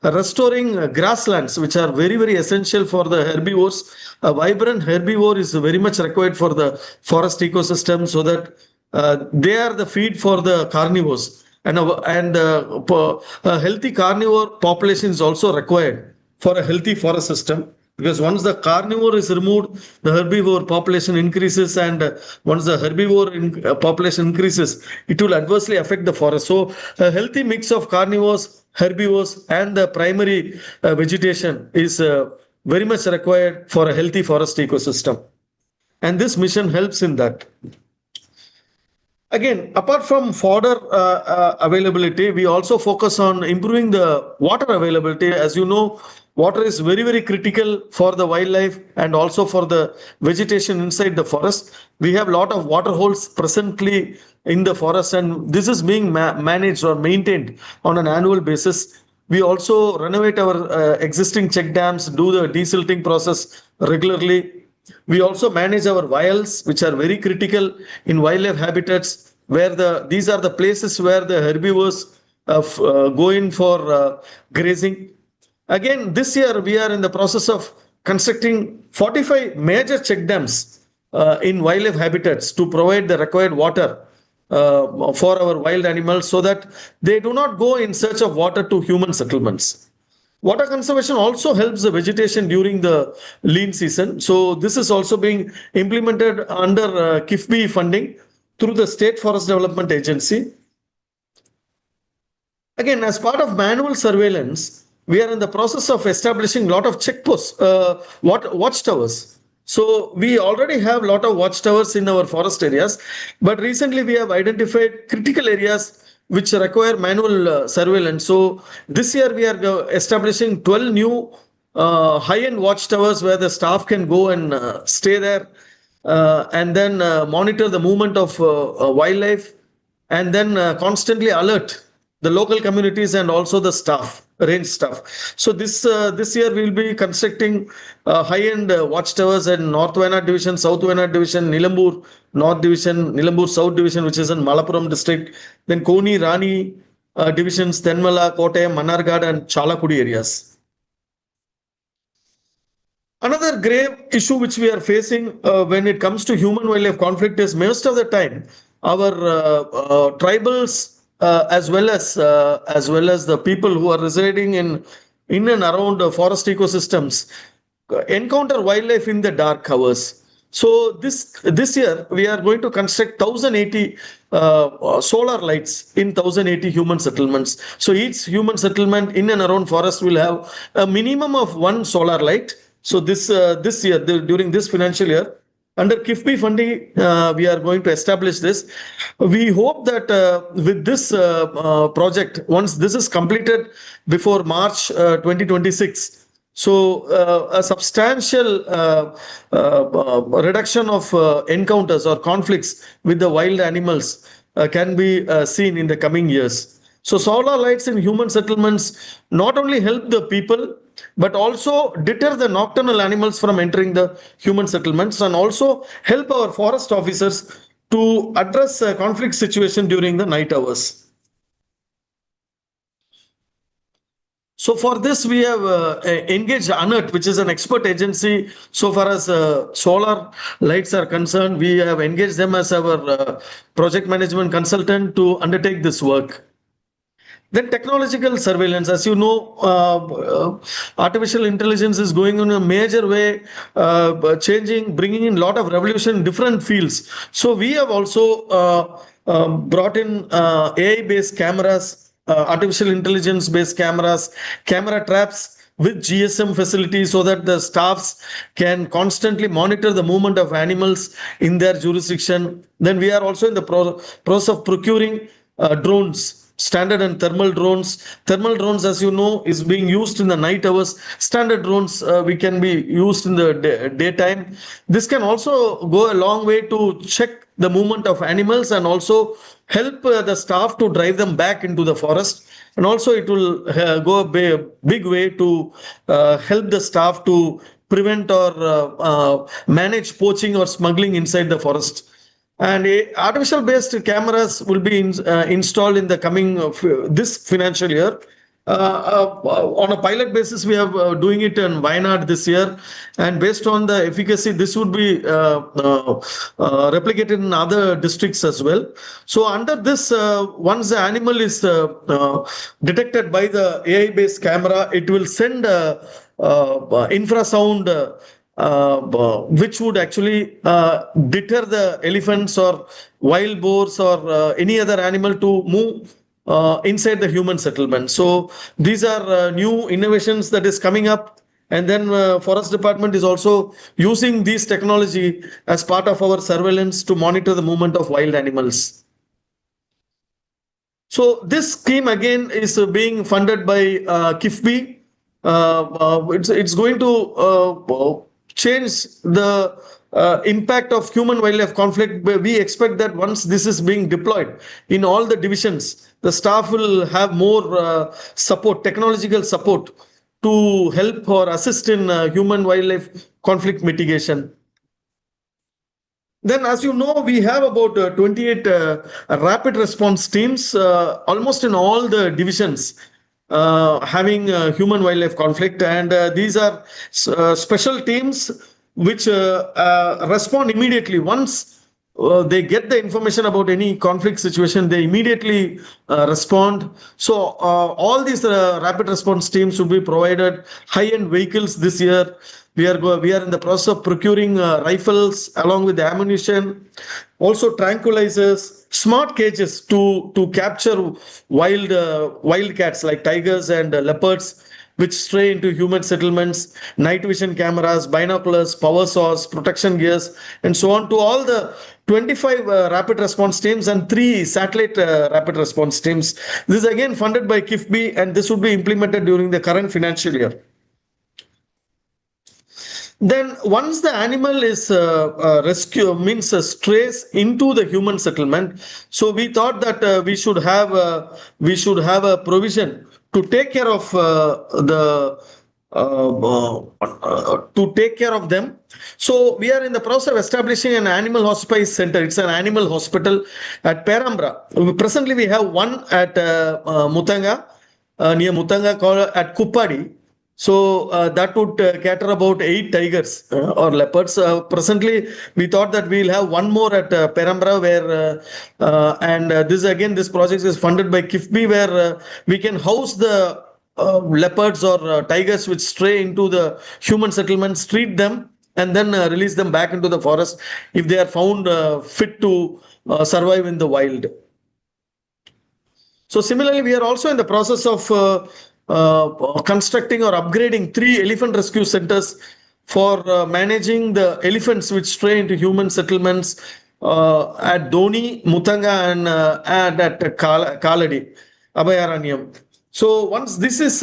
restoring grasslands, which are very, very essential for the herbivores. A vibrant herbivore is very much required for the forest ecosystem, so that they are the feed for the carnivores. And a healthy carnivore population is also required for a healthy forest system. Because once the carnivore is removed, the herbivore population increases, and once the herbivore population increases, it will adversely affect the forest. So a healthy mix of carnivores, herbivores, and the primary vegetation is very much required for a healthy forest ecosystem. And this mission helps in that. Again, apart from fodder availability, we also focus on improving the water availability. As you know, water is very, very critical for the wildlife and also for the vegetation inside the forest. We have a lot of water holes presently in the forest, and this is being managed or maintained on an annual basis. We also renovate our existing check dams, do the desilting process regularly. We also manage our vials, which are very critical in wildlife habitats, where these are the places where the herbivores go in for grazing. Again, this year we are in the process of constructing 45 major check dams in wildlife habitats to provide the required water for our wild animals, so that they do not go in search of water to human settlements. Water conservation also helps the vegetation during the lean season. So this is also being implemented under KIFBI funding through the State Forest Development Agency. Again, as part of manual surveillance, we are in the process of establishing a lot of checkposts, watchtowers. So we already have a lot of watchtowers in our forest areas, but recently we have identified critical areas which require manual surveillance. So this year we are establishing 12 new high-end watchtowers where the staff can go and stay there and then monitor the movement of wildlife, and then constantly alert the local communities and also the staff, range staff. So this year we will be constructing high-end watchtowers in North Wayanad Division, South Wayanad Division, Nilambur North Division, Nilambur South Division, which is in Malappuram district, then Koni, Rani divisions, Tenmala, Kottayam, Mannargad, and Chalakudi areas. Another grave issue which we are facing when it comes to human-wildlife conflict is most of the time our tribals as well as the people who are residing in and around forest ecosystems encounter wildlife in the dark hours. So this year we are going to construct 1,080 solar lights in 1,080 human settlements. So each human settlement in and around forest will have a minimum of one solar light. So this year, during this financial year, under KIFBI funding, we are going to establish this. We hope that with this project, once this is completed before March 2026, so a substantial reduction of encounters or conflicts with the wild animals can be seen in the coming years. So solar lights in human settlements not only help the people, but also deter the nocturnal animals from entering the human settlements, and also help our forest officers to address a conflict situation during the night hours. So for this, we have engaged ANERT, which is an expert agency so far as solar lights are concerned. We have engaged them as our project management consultant to undertake this work. Then technological surveillance, as you know, artificial intelligence is going in a major way, bringing in a lot of revolution in different fields. So we have also brought in AI-based cameras, artificial intelligence-based cameras, camera traps with GSM facilities so that the staffs can constantly monitor the movement of animals in their jurisdiction. Then we are also in the process of procuring drones, standard and thermal drones. Thermal drones, as you know, is being used in the night hours. Standard drones we can be used in the daytime. This can also go a long way to check the movement of animals and also help the staff to drive them back into the forest. And also it will go a big way to help the staff to prevent or manage poaching or smuggling inside the forest. And artificial based cameras will be installed in the coming this financial year. On a pilot basis, we are doing it in Wayanad this year, and based on the efficacy, this would be replicated in other districts as well. So under this, once the animal is detected by the AI-based camera, it will send infrasound which would actually deter the elephants or wild boars or any other animal to move inside the human settlement. So these are new innovations that is coming up. And then Forest Department is also using these technology as part of our surveillance to monitor the movement of wild animals. So this scheme again is being funded by KIFBI. It's going to change the impact of human wildlife conflict. We expect that once this is being deployed in all the divisions, the staff will have more support, technological support to help or assist in human wildlife conflict mitigation. Then, as you know, we have about 28 rapid response teams, almost in all the divisions, having human wildlife conflict. And these are special teams which respond immediately. Once they get the information about any conflict situation, they immediately respond. So all these rapid response teams will be provided high-end vehicles this year. We are in the process of procuring rifles along with ammunition, also tranquilizers, smart cages to capture wild cats like tigers and leopards which stray into human settlements, night vision cameras, binoculars, power saws, protection gears, and so on, to all the 25 rapid response teams and 3 satellite rapid response teams. This is again funded by KIFBI, and this would be implemented during the current financial year. Then once the animal is strays into the human settlement, so we thought that we should have a provision to take care of them. So we are in the process of establishing an animal hospice center. It's an animal hospital at Perambra. Presently, we have one at Mutanga, near Mutanga, called at Kuppadi. So that would cater about 8 tigers or leopards. Presently, we thought that we'll have one more at Perambra, where this project is funded by KIFBI, where we can house the leopards or tigers which stray into the human settlements, treat them, and then release them back into the forest if they are found fit to survive in the wild. So similarly, we are also in the process of constructing or upgrading 3 elephant rescue centers for managing the elephants which stray into human settlements at Doni, Mutanga, and at Kaladi, Abhayaranyam. So once this is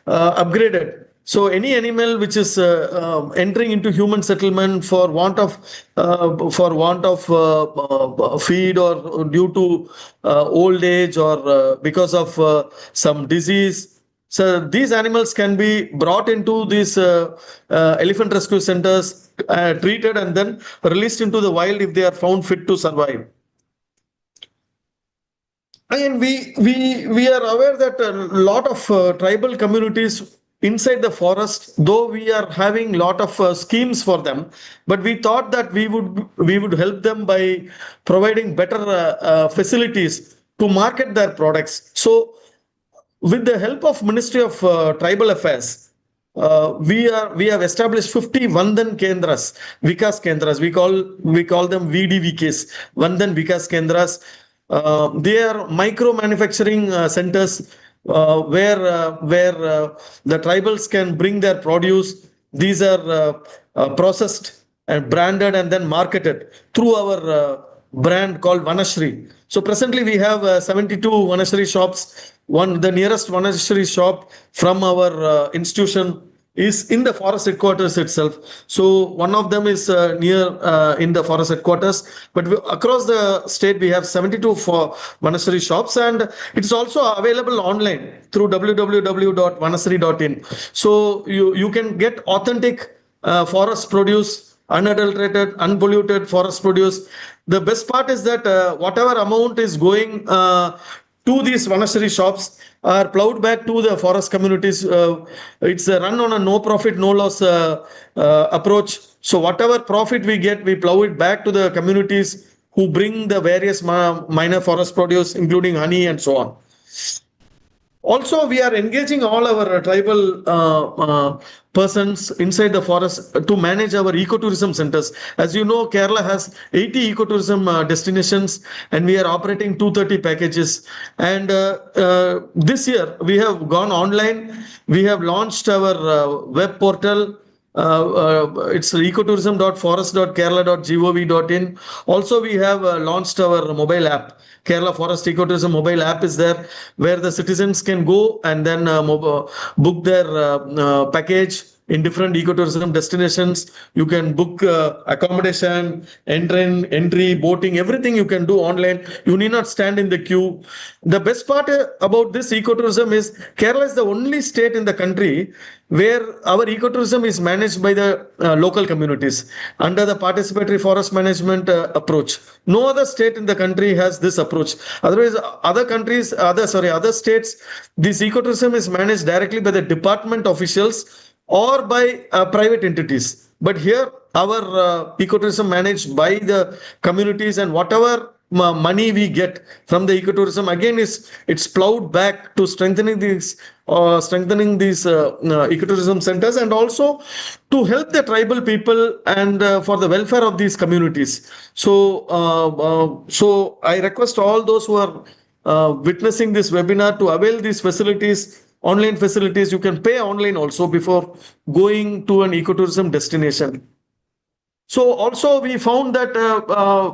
upgraded, so any animal which is entering into human settlement for want of feed or due to old age or because of some disease, so these animals can be brought into these elephant rescue centers, treated, and then released into the wild if they are found fit to survive. And we are aware that a lot of tribal communities inside the forest, though we are having a lot of schemes for them, but we thought that we would help them by providing better facilities to market their products. So with the help of Ministry of Tribal Affairs, we have established 50 Vandan Kendras, Vikas Kendras. We call them VDVKs, Vandan Vikas Kendras, They are micro manufacturing centers where the tribals can bring their produce. These are processed and branded and then marketed through our brand called Vanashri. So presently we have 72 Vanashri shops. The nearest Vanashri shop from our institution is in the forest headquarters itself. So one of them is near in the forest headquarters, but across the state we have 72 for Vanashri shops, and it's also available online through www.vanashri.in. So you can get authentic forest produce, unadulterated, unpolluted forest produce. The best part is that whatever amount is going to these Vanashri shops are plowed back to the forest communities. It's run on a no profit, no loss approach. So whatever profit we get, we plow it back to the communities who bring the various minor forest produce, including honey and so on. Also, we are engaging all our tribal persons inside the forest to manage our ecotourism centers. As you know, Kerala has 80 ecotourism destinations, and we are operating 230 packages. And this year, we have gone online. We have launched our web portal. It's ecotourism.forest.kerala.gov.in. Also, we have launched our mobile app. Kerala Forest Ecotourism mobile app is there, where the citizens can go and then book their package in different ecotourism destinations. You can book accommodation, entry, boating, everything you can do online. You need not stand in the queue. The best part about this ecotourism is Kerala is the only state in the country where our ecotourism is managed by the local communities under the participatory forest management approach. No other state in the country has this approach. Otherwise, other states, this ecotourism is managed directly by the department officials or by private entities. But here, our ecotourism managed by the communities, and whatever money we get from the ecotourism again it's plowed back to strengthening these ecotourism centers, and also to help the tribal people and for the welfare of these communities. So I request all those who are witnessing this webinar to avail these facilities, online facilities. You can pay online also before going to an ecotourism destination. So also we found that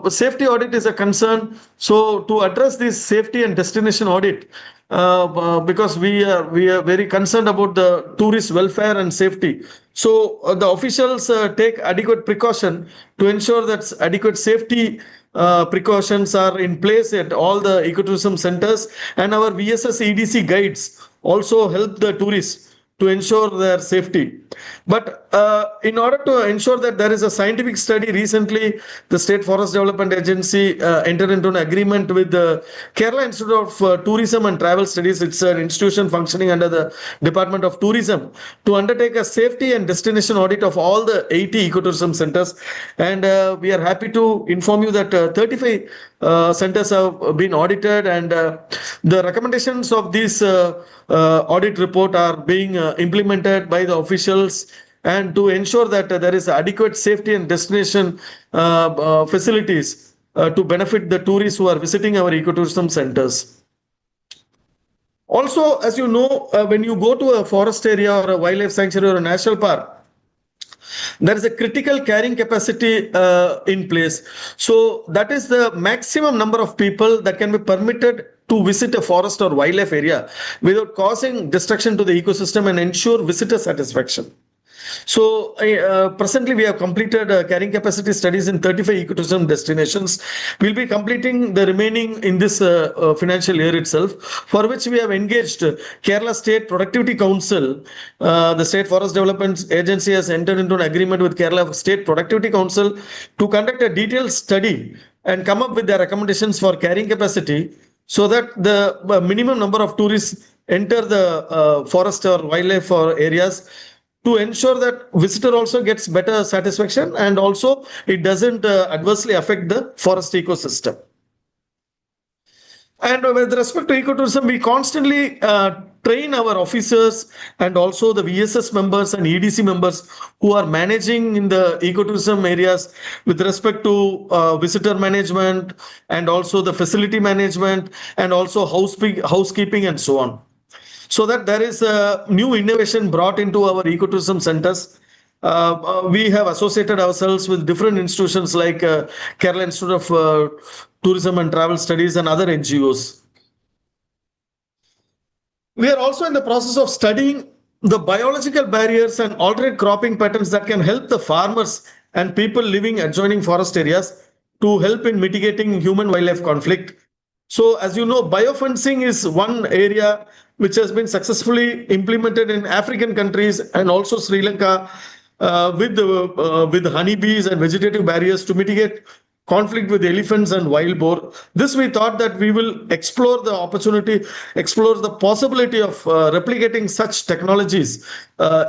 safety audit is a concern. So to address this safety and destination audit, because we are very concerned about the tourist welfare and safety. So the officials take adequate precaution to ensure that adequate safety precautions are in place at all the ecotourism centers, and our VSS EDC guides also help the tourists to ensure their safety. But in order to ensure that there is a scientific study, recently the State Forest Development Agency entered into an agreement with the Kerala Institute of Tourism and Travel Studies. It's an institution functioning under the Department of Tourism, to undertake a safety and destination audit of all the 80 ecotourism centers. And we are happy to inform you that 35 centers have been audited, and the recommendations of this audit report are being implemented by the officials, and to ensure that there is adequate safety and destination facilities to benefit the tourists who are visiting our ecotourism centers. Also, as you know, when you go to a forest area or a wildlife sanctuary or a national park, there is a critical carrying capacity in place. So that is the maximum number of people that can be permitted to visit a forest or wildlife area without causing destruction to the ecosystem and ensure visitor satisfaction. So presently we have completed carrying capacity studies in 35 ecotourism destinations. We'll be completing the remaining in this financial year itself, for which we have engaged Kerala State Productivity Council. The State Forest Development Agency has entered into an agreement with Kerala State Productivity Council to conduct a detailed study and come up with their recommendations for carrying capacity, so that the minimum number of tourists enter the forest or wildlife or areas, to ensure that visitor also gets better satisfaction, and also it doesn't adversely affect the forest ecosystem. And with respect to ecotourism, we constantly train our officers and also the VSS members and EDC members who are managing in the ecotourism areas with respect to visitor management and also the facility management and also housekeeping and so on. So that there is a new innovation brought into our ecotourism centers. We have associated ourselves with different institutions like Kerala Institute of Tourism and Travel Studies and other NGOs. We are also in the process of studying the biological barriers and alternate cropping patterns that can help the farmers and people living adjoining forest areas to help in mitigating human-wildlife conflict. So, as you know, biofencing is one area which has been successfully implemented in African countries and also Sri Lanka with honeybees and vegetative barriers to mitigate conflict with elephants and wild boar. This we thought that we will explore the opportunity, explore the possibility of replicating such technologies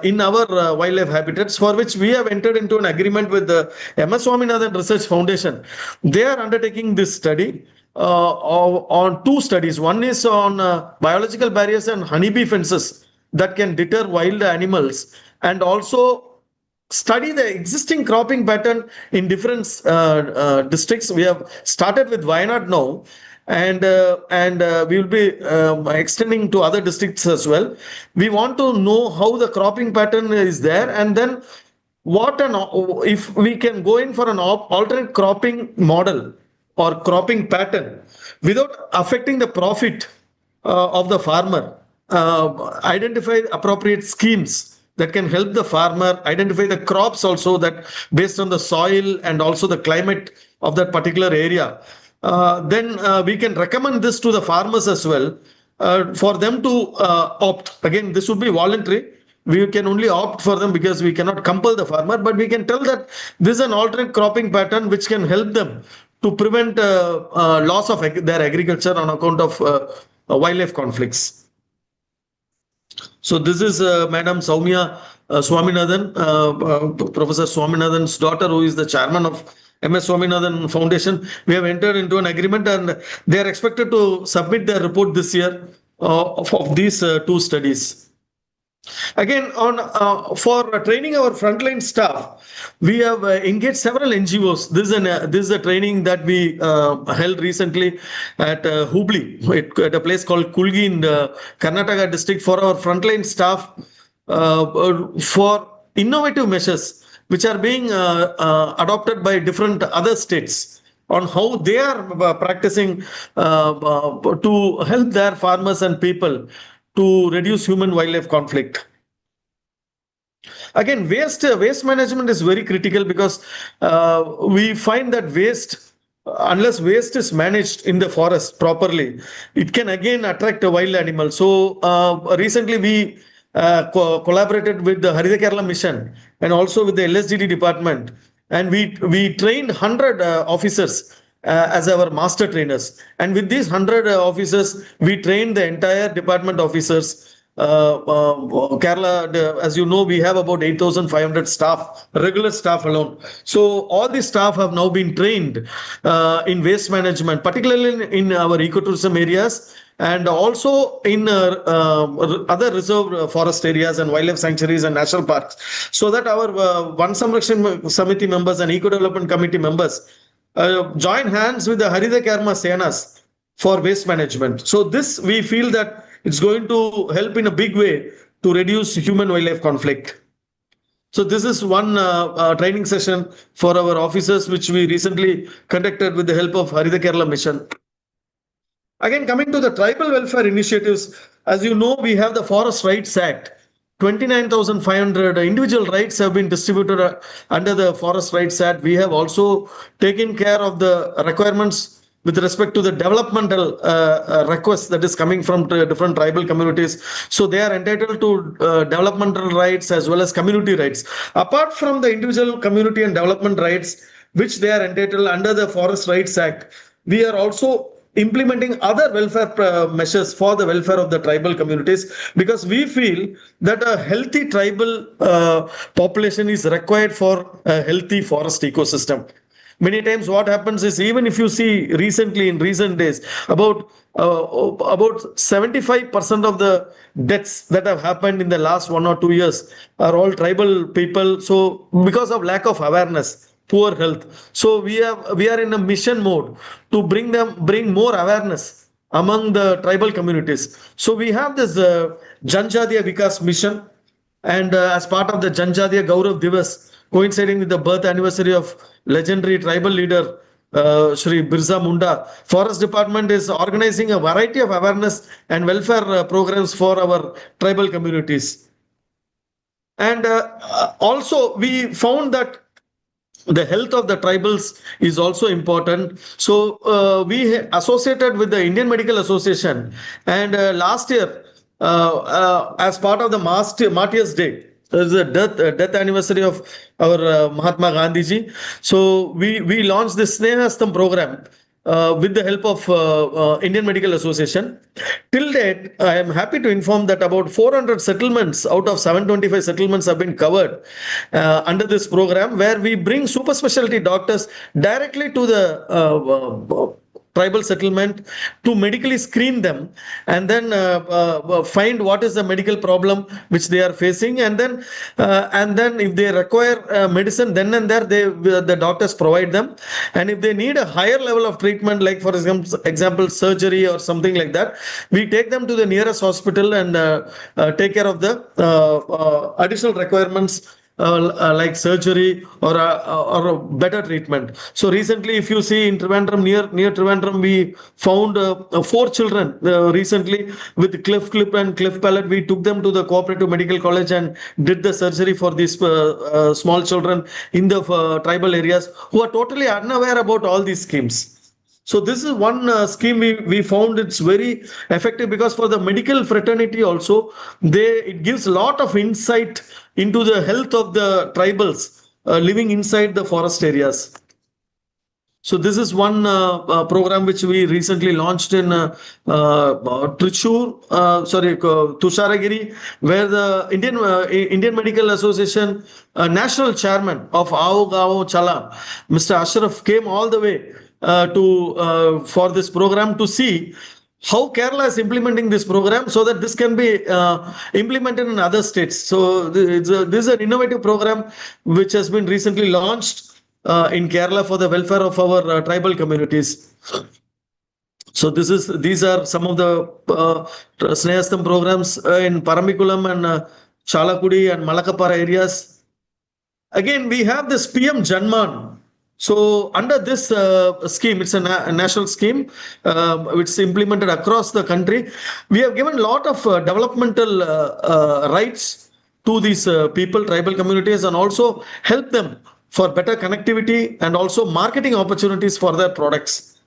in our wildlife habitats, for which we have entered into an agreement with the MS Swaminathan Research Foundation. They are undertaking this study on two studies. One is on biological barriers and honeybee fences that can deter wild animals, and also study the existing cropping pattern in different districts. We have started with Wayanad now, and we will be extending to other districts as well. We want to know how the cropping pattern is there, and then if we can go in for an alternate cropping model or cropping pattern without affecting the profit of the farmer, identify appropriate schemes that can help the farmer, identify the crops also that based on the soil and also the climate of that particular area. Then we can recommend this to the farmers as well for them to opt. Again, this would be voluntary. We can only opt for them because we cannot compel the farmer, but we can tell that this is an alternate cropping pattern which can help them to prevent loss of their agriculture on account of wildlife conflicts. So this is Madam Soumya Swaminathan, Professor Swaminathan's daughter, who is the chairman of MS Swaminathan Foundation. We have entered into an agreement and they are expected to submit their report this year of these two studies. Again, for training our frontline staff, we have engaged several NGOs. This is a training that we held recently at Hubli, at a place called Kulgi in Karnataka district, for our frontline staff for innovative measures which are being adopted by different other states on how they are practicing to help their farmers and people to reduce human-wildlife conflict. Again, waste management is very critical because we find that unless waste is managed in the forest properly, it can again attract a wild animal. So recently we collaborated with the Haritha Kerala Mission and also with the LSDD department, and we trained 100 officers as our master trainers, and with these 100 officers we trained the entire department officers. Kerala, as you know, we have about 8,500 staff, regular staff alone. So all the staff have now been trained in waste management, particularly in our ecotourism areas and also in other reserve forest areas and wildlife sanctuaries and national parks, so that our Van Samrakshan Samiti members and Eco Development Committee members join hands with the Haritha Kerala Senas for waste management. So this, we feel that it's going to help in a big way to reduce human-wildlife conflict. So this is one training session for our officers, which we recently conducted with the help of Haritha Kerala Mission. Again, coming to the tribal welfare initiatives, as you know, we have the Forest Rights Act. 29,500 individual rights have been distributed under the Forest Rights Act. We have also taken care of the requirements with respect to the developmental requests that is coming from different tribal communities. So they are entitled to developmental rights as well as community rights. Apart from the individual community and development rights, which they are entitled under the Forest Rights Act, we are also implementing other welfare measures for the welfare of the tribal communities, because we feel that a healthy tribal population is required for a healthy forest ecosystem. Many times what happens is, even if you see recently in recent days, about 75% of the deaths that have happened in the last 1 or 2 years are all tribal people. So because of lack of awareness, poor health. So we are in a mission mode to bring more awareness among the tribal communities. So we have this Janjadiya Vikas mission, and as part of the Janjadiya Gaurav Divas, coinciding with the birth anniversary of legendary tribal leader Shri Birsa Munda, Forest Department is organizing a variety of awareness and welfare programs for our tribal communities. And also we found that the health of the tribals is also important. So we associated with the Indian Medical Association, and last year, as part of the Martyrs Day, there's a death anniversary of our Mahatma Gandhi ji. So we launched this Snehastam program with the help of Indian Medical Association. Till date, I am happy to inform that about 400 settlements out of 725 settlements have been covered under this program, where we bring super specialty doctors directly to the tribal settlement to medically screen them, and then find what is the medical problem which they are facing, and then if they require medicine, then and there the doctors provide them. And if they need a higher level of treatment, like for example surgery or something like that, we take them to the nearest hospital and take care of the additional requirements, like surgery or a better treatment. So recently, if you see in Trivandrum, near Trivandrum, we found 4 children recently with cleft lip and cleft palate. We took them to the Cooperative Medical College and did the surgery for these small children in the tribal areas who are totally unaware about all these schemes. So this is one scheme we found it's very effective, because for the medical fraternity also, it gives a lot of insight into the health of the tribals living inside the forest areas. So this is one program which we recently launched in Tusharagiri, where the Indian Medical Association National Chairman of Ao Gao Chala, Mr. Ashraf, came all the way for this program to see how Kerala is implementing this program, so that this can be implemented in other states. So this is an innovative program which has been recently launched in Kerala for the welfare of our tribal communities. So these are some of the Snehastam programs in Paramikulam and Chalakudi and Malakapara areas. Again, we have this PM Janman. So under this scheme, it's a national scheme which is implemented across the country. We have given a lot of developmental rights to these people, tribal communities, and also help them for better connectivity and also marketing opportunities for their products.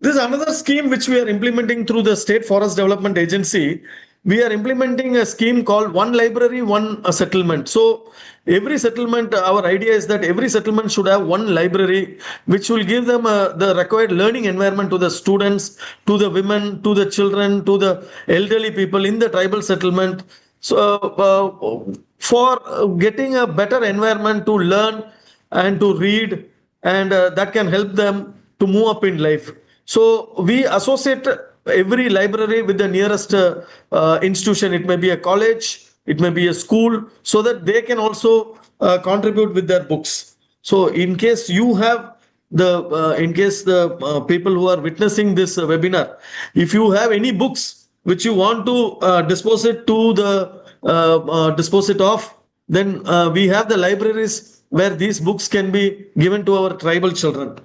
This is another scheme which we are implementing through the State Forest Development Agency. We are implementing a scheme called One Library, One Settlement. So every settlement, our idea is that every settlement should have one library, which will give them the required learning environment to the students, to the women, to the children, to the elderly people in the tribal settlement. So for getting a better environment to learn and to read, and that can help them to move up in life. So we associate every library with the nearest institution. It may be a college, it may be a school, so that they can also contribute with their books. So in case you have the people who are witnessing this webinar, if you have any books which you want to dispose it of, then we have the libraries where these books can be given to our tribal children.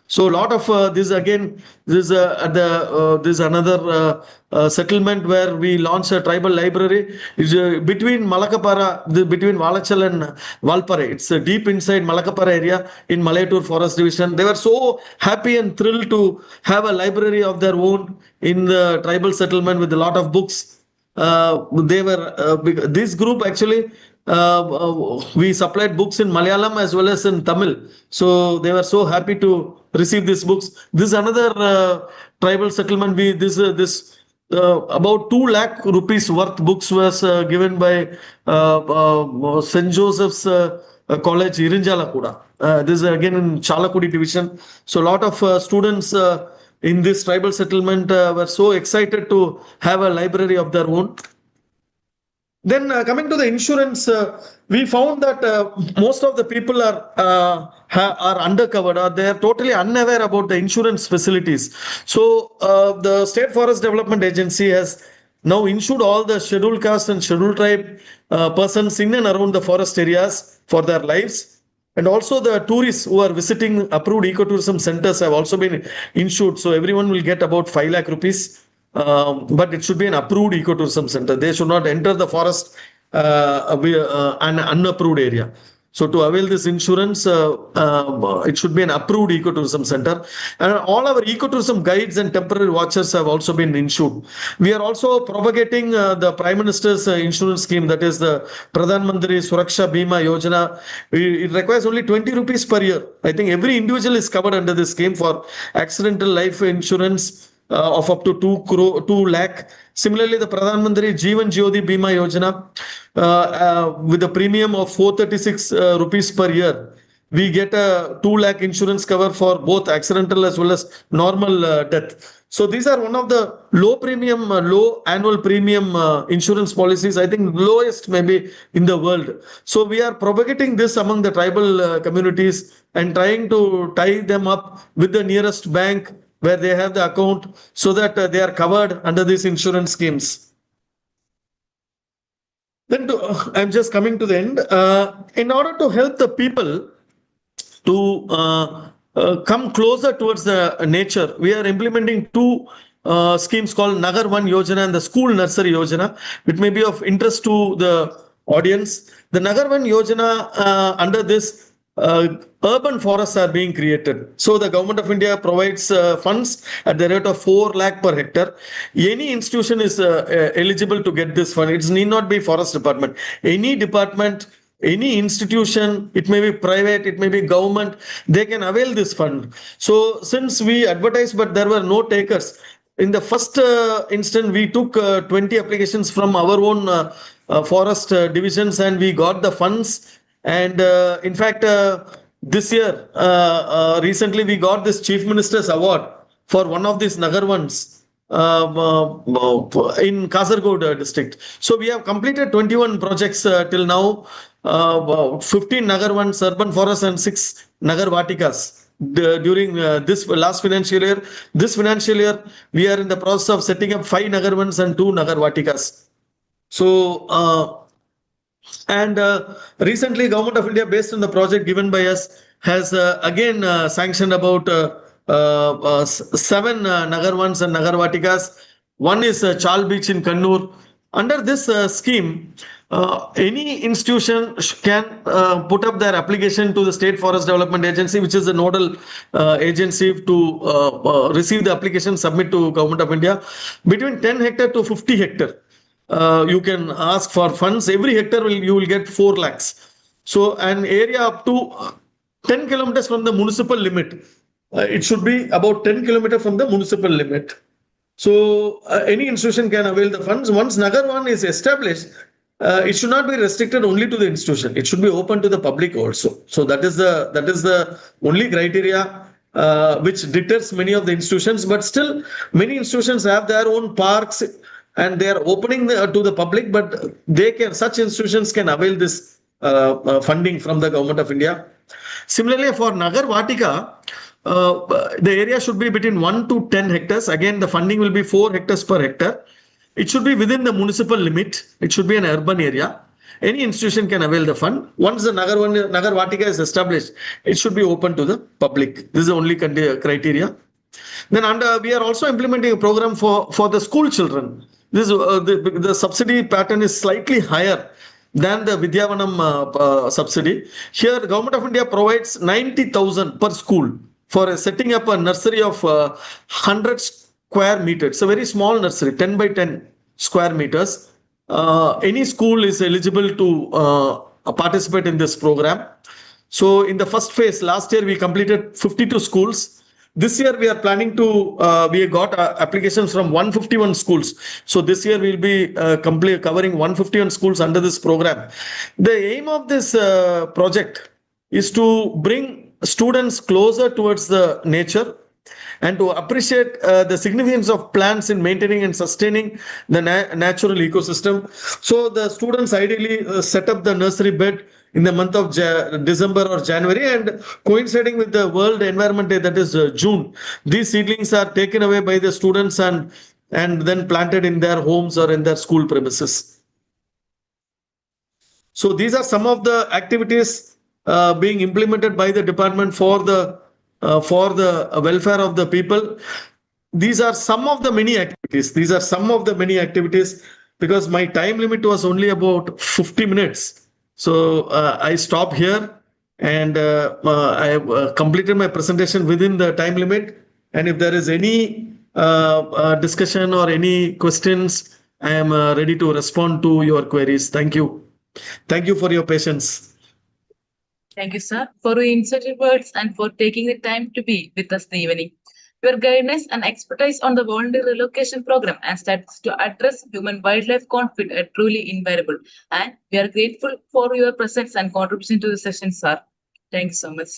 So a lot of this again, this is another settlement where we launched a tribal library. It's between Malakapara, between Valachal and Valpare. It's deep inside Malakapara area in Malayatur Forest Division. They were so happy and thrilled to have a library of their own in the tribal settlement with a lot of books. This group actually, we supplied books in Malayalam as well as in Tamil. So they were so happy to receive these books. This is another tribal settlement. About 2 lakh rupees worth books was given by St. Joseph's college, Irinjalakuda. This is again in Chalakudi division. So a lot of students in this tribal settlement were so excited to have a library of their own. Then coming to the insurance, we found that most of the people are undercovered, or they are totally unaware about the insurance facilities. So the State Forest Development Agency has now insured all the scheduled caste and scheduled tribe persons in and around the forest areas for their lives. And also the tourists who are visiting approved ecotourism centers have also been insured. So everyone will get about 5 lakh rupees. But it should be an approved ecotourism center. They should not enter the forest an unapproved area. So to avail this insurance, it should be an approved ecotourism center. And all our ecotourism guides and temporary watchers have also been insured. We are also propagating the Prime Minister's insurance scheme, that is the Pradhan Mantri Suraksha Bima Yojana. It requires only 20 rupees per year. I think every individual is covered under this scheme for accidental life insurance of up to 2 lakh. Similarly, the Pradhan Mantri Jeevan Jyoti Bima Yojana with a premium of 436 rupees per year. We get a 2 lakh insurance cover for both accidental as well as normal death. So these are one of the low premium, low annual premium insurance policies, I think lowest maybe in the world. So we are propagating this among the tribal communities and trying to tie them up with the nearest bank where they have the account, so that they are covered under these insurance schemes. Then I'm just coming to the end. In order to help the people to come closer towards the nature, we are implementing 2 schemes called Nagar One Yojana and the School Nursery Yojana. It may be of interest to the audience. The Nagar One Yojana, under this, urban forests are being created. So the Government of India provides funds at the rate of 4 lakh per hectare. Any institution is eligible to get this fund. It need not be Forest Department. Any department, any institution, it may be private, it may be government, they can avail this fund. So since we advertised but there were no takers, in the first instant we took 20 applications from our own forest divisions and we got the funds. And in fact, this year, recently we got this Chief Minister's Award for one of these Nagar ones in Kasaragod district. So we have completed 21 projects till now, 15 Nagar ones, urban forests, and 6 Nagar Vatikas. During this last financial year, we are in the process of setting up 5 Nagar ones and 2 Nagar Vatikas. So, and recently, Government of India, based on the project given by us, has again sanctioned about 7 Nagar ones and Nagar Vatikas. One is Chal Beach in Kannur. Under this scheme, any institution can put up their application to the State Forest Development Agency, which is the nodal agency to receive the application, submit to Government of India. Between 10 hectare to 50 hectare. You can ask for funds. Every hectare you will get 4 lakhs. So an area up to 10 kilometers from the municipal limit. It should be about 10 kilometers from the municipal limit. So any institution can avail the funds. Once Nagar One is established, it should not be restricted only to the institution. It should be open to the public also. So that is the only criteria which deters many of the institutions. But still, many institutions have their own parks, and they are opening to the public, but such institutions can avail this funding from the Government of India. Similarly, for Nagar Vatika, the area should be between 1 to 10 hectares. Again, the funding will be 4 hectares per hectare. It should be within the municipal limit. It should be an urban area. Any institution can avail the fund. Once the Nagar Vatika is established, it should be open to the public. This is the only criteria. Then we are also implementing a program for the school children. This the subsidy pattern is slightly higher than the Vidyavanam subsidy. Here, the Government of India provides 90,000 per school for setting up a nursery of 100 square meters. It's a very small nursery, 10 by 10 square meters. Any school is eligible to participate in this program. So in the first phase, last year we completed 52 schools. This year we are planning to, we got applications from 151 schools. So this year we'll be covering 151 schools under this program. The aim of this project is to bring students closer towards the nature and to appreciate the significance of plants in maintaining and sustaining the natural ecosystem. So the students ideally set up the nursery bed in the month of December or January, and coinciding with the World Environment Day, that is June, these seedlings are taken away by the students and then planted in their homes or in their school premises. So these are some of the activities being implemented by the department for the welfare of the people. These are some of the many activities. Because my time limit was only about 50 minutes. So I stop here, and I have completed my presentation within the time limit. And if there is any discussion or any questions, I am ready to respond to your queries. Thank you. Thank you for your patience. Thank you, sir, for your insightful words and for taking the time to be with us this evening. Your guidance and expertise on the voluntary relocation program and steps to address human-wildlife conflict are truly invaluable. And we are grateful for your presence and contribution to the session, sir. Thanks so much.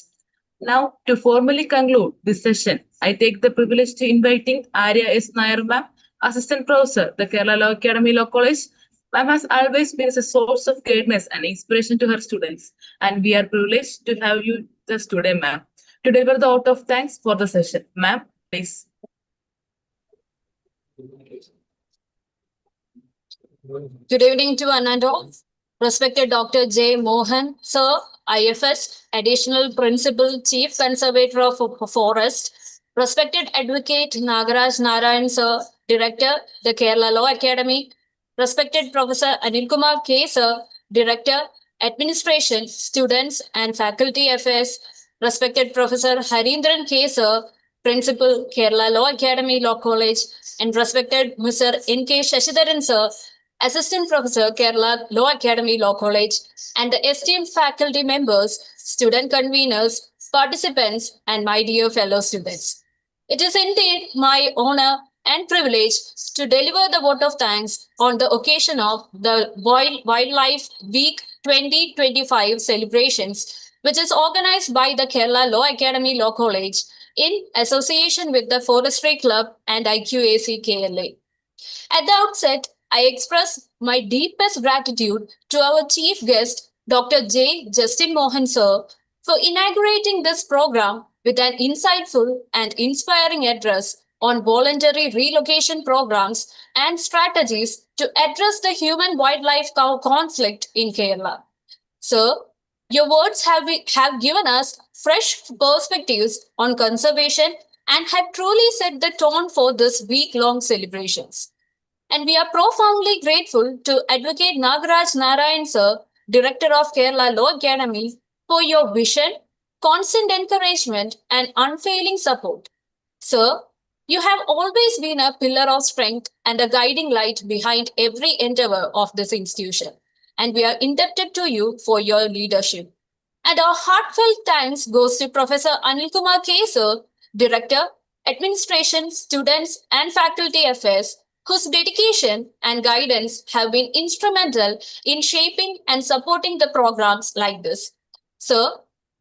Now, to formally conclude this session, I take the privilege to inviting Arya S. Nair, ma'am, Assistant Professor, the Kerala Law Academy Law College. Ma'am has always been a source of guidance and inspiration to her students, and we are privileged to have you with us today, ma'am, to deliver the vote of thanks for the session. Ma'am, please. Good evening to one and all. Respected Dr. J. Mohan, Sir, IFS, Additional Principal Chief Conservator of Forest. Respected Advocate Nagaraj Narayan, Sir, Director, the Kerala Law Academy. Respected Professor Anil Kumar K. Sir, Director, Administration, Students and Faculty Affairs. Respected Professor Harindran K. Sir, Principal, Kerala Law Academy Law College. And respected Mr. N.K. Shashidharan Sir, Assistant Professor, Kerala Law Academy Law College, and the esteemed faculty members, student conveners, participants, and my dear fellow students. It is indeed my honor and privilege to deliver the vote of thanks on the occasion of the Wildlife Week 2025 celebrations, which is organized by the Kerala Law Academy Law College in association with the Forestry Club and IQAC KLA. At the outset, I express my deepest gratitude to our chief guest, Dr. J. Justin Mohan Sir, for inaugurating this program with an insightful and inspiring address on voluntary relocation programs and strategies to address the human-wildlife conflict in Kerala. Sir, your words have given us fresh perspectives on conservation and have truly set the tone for this week-long celebrations. And we are profoundly grateful to Advocate Nagaraj Narayan Sir, Director of Kerala Law Academy, for your vision, constant encouragement, and unfailing support. Sir, you have always been a pillar of strength and a guiding light behind every endeavor of this institution, and we are indebted to you for your leadership. And our heartfelt thanks goes to Professor Anil Kumar K. Sir, Director, Administration, Students, and Faculty Affairs, whose dedication and guidance have been instrumental in shaping and supporting the programs like this. Sir,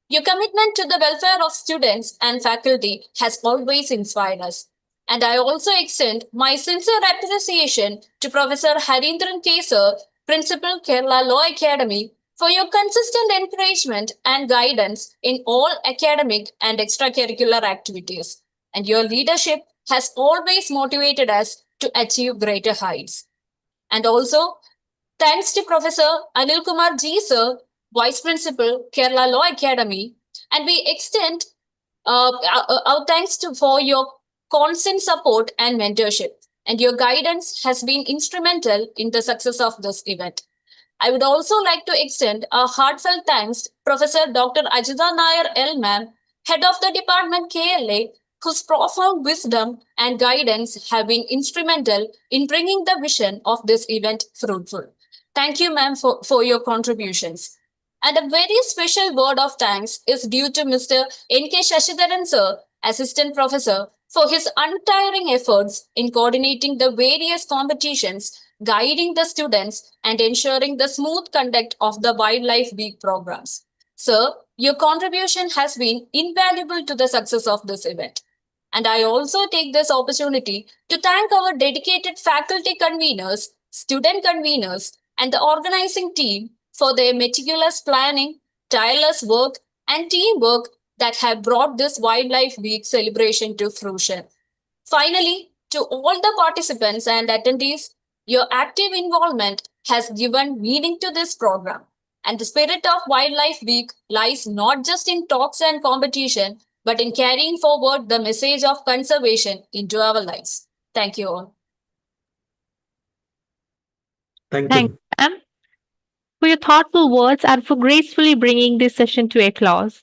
your commitment to the welfare of students and faculty has always inspired us. And I also extend my sincere appreciation to Professor Harindran K. Sir, Principal, Kerala Law Academy, for your consistent encouragement and guidance in all academic and extracurricular activities. And your leadership has always motivated us to achieve greater heights. And also, thanks to Professor Anil Kumar G. Sir, Vice Principal, Kerala Law Academy, and we extend our thanks for your constant support and mentorship, and your guidance has been instrumental in the success of this event. I would also like to extend a heartfelt thanks to Professor Dr. Ajita Nair L. Ma'am, Head of the Department KLA, whose profound wisdom and guidance have been instrumental in bringing the vision of this event fruitful. Thank you, ma'am, for your contributions. And a very special word of thanks is due to Mr. N.K. Shashidharan Sir, Assistant Professor, for his untiring efforts in coordinating the various competitions, guiding the students, and ensuring the smooth conduct of the Wildlife Week programs. Sir, your contribution has been invaluable to the success of this event. And I also take this opportunity to thank our dedicated faculty conveners, student conveners, and the organizing team for their meticulous planning, tireless work, and teamwork that have brought this Wildlife Week celebration to fruition. Finally, to all the participants and attendees, your active involvement has given meaning to this program. And the spirit of Wildlife Week lies not just in talks and competition, but in carrying forward the message of conservation into our lives. Thank you all. Thank Thank you. you, ma'am, for your thoughtful words and for gracefully bringing this session to a close.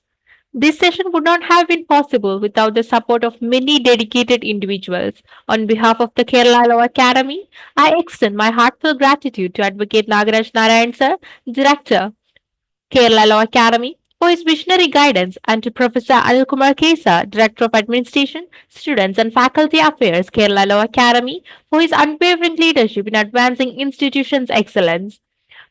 This session would not have been possible without the support of many dedicated individuals. On behalf of the Kerala Law Academy, I extend my heartfelt gratitude to Advocate Nagaraj Narayan Sir, Director, Kerala Law Academy, for his visionary guidance, and to Professor Anil Kumar Kesa, Director of Administration, Students and Faculty Affairs, Kerala Law Academy, for his unwavering leadership in advancing institutions' excellence.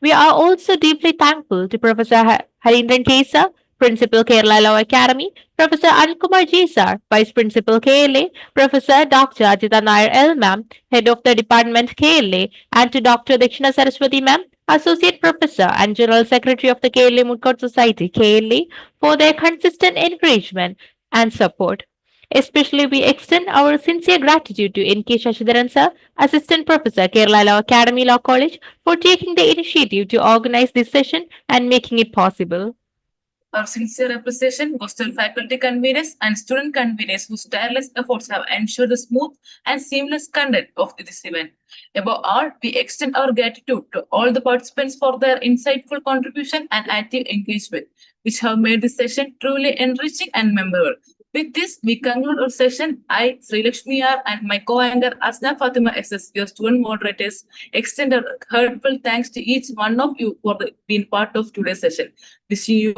We are also deeply thankful to Professor Harindran Kesa, Principal Kerala Law Academy, Professor Ankumar Jesar, Vice Principal KLA, Professor Dr. Ajita Nair L. Ma'am, Head of the Department KLA, and to Dr. Dakshina Saraswati Ma'am, Associate Professor and General Secretary of the KLA Moot Society KLA, for their consistent encouragement and support. Especially, we extend our sincere gratitude to N.K. Shashidharan Sir, Assistant Professor, Kerala Law Academy Law College, for taking the initiative to organize this session and making it possible. Our sincere appreciation goes to faculty conveners and student conveners whose tireless efforts have ensured the smooth and seamless conduct of this event. Above all, we extend our gratitude to all the participants for their insightful contribution and active engagement, which have made this session truly enriching and memorable. With this, we conclude our session. I, Sri Lakshmi R, and my co-anchor Asna Fatima SS, your student moderators, extend our heartfelt thanks to each one of you for being part of today's session. Wishing you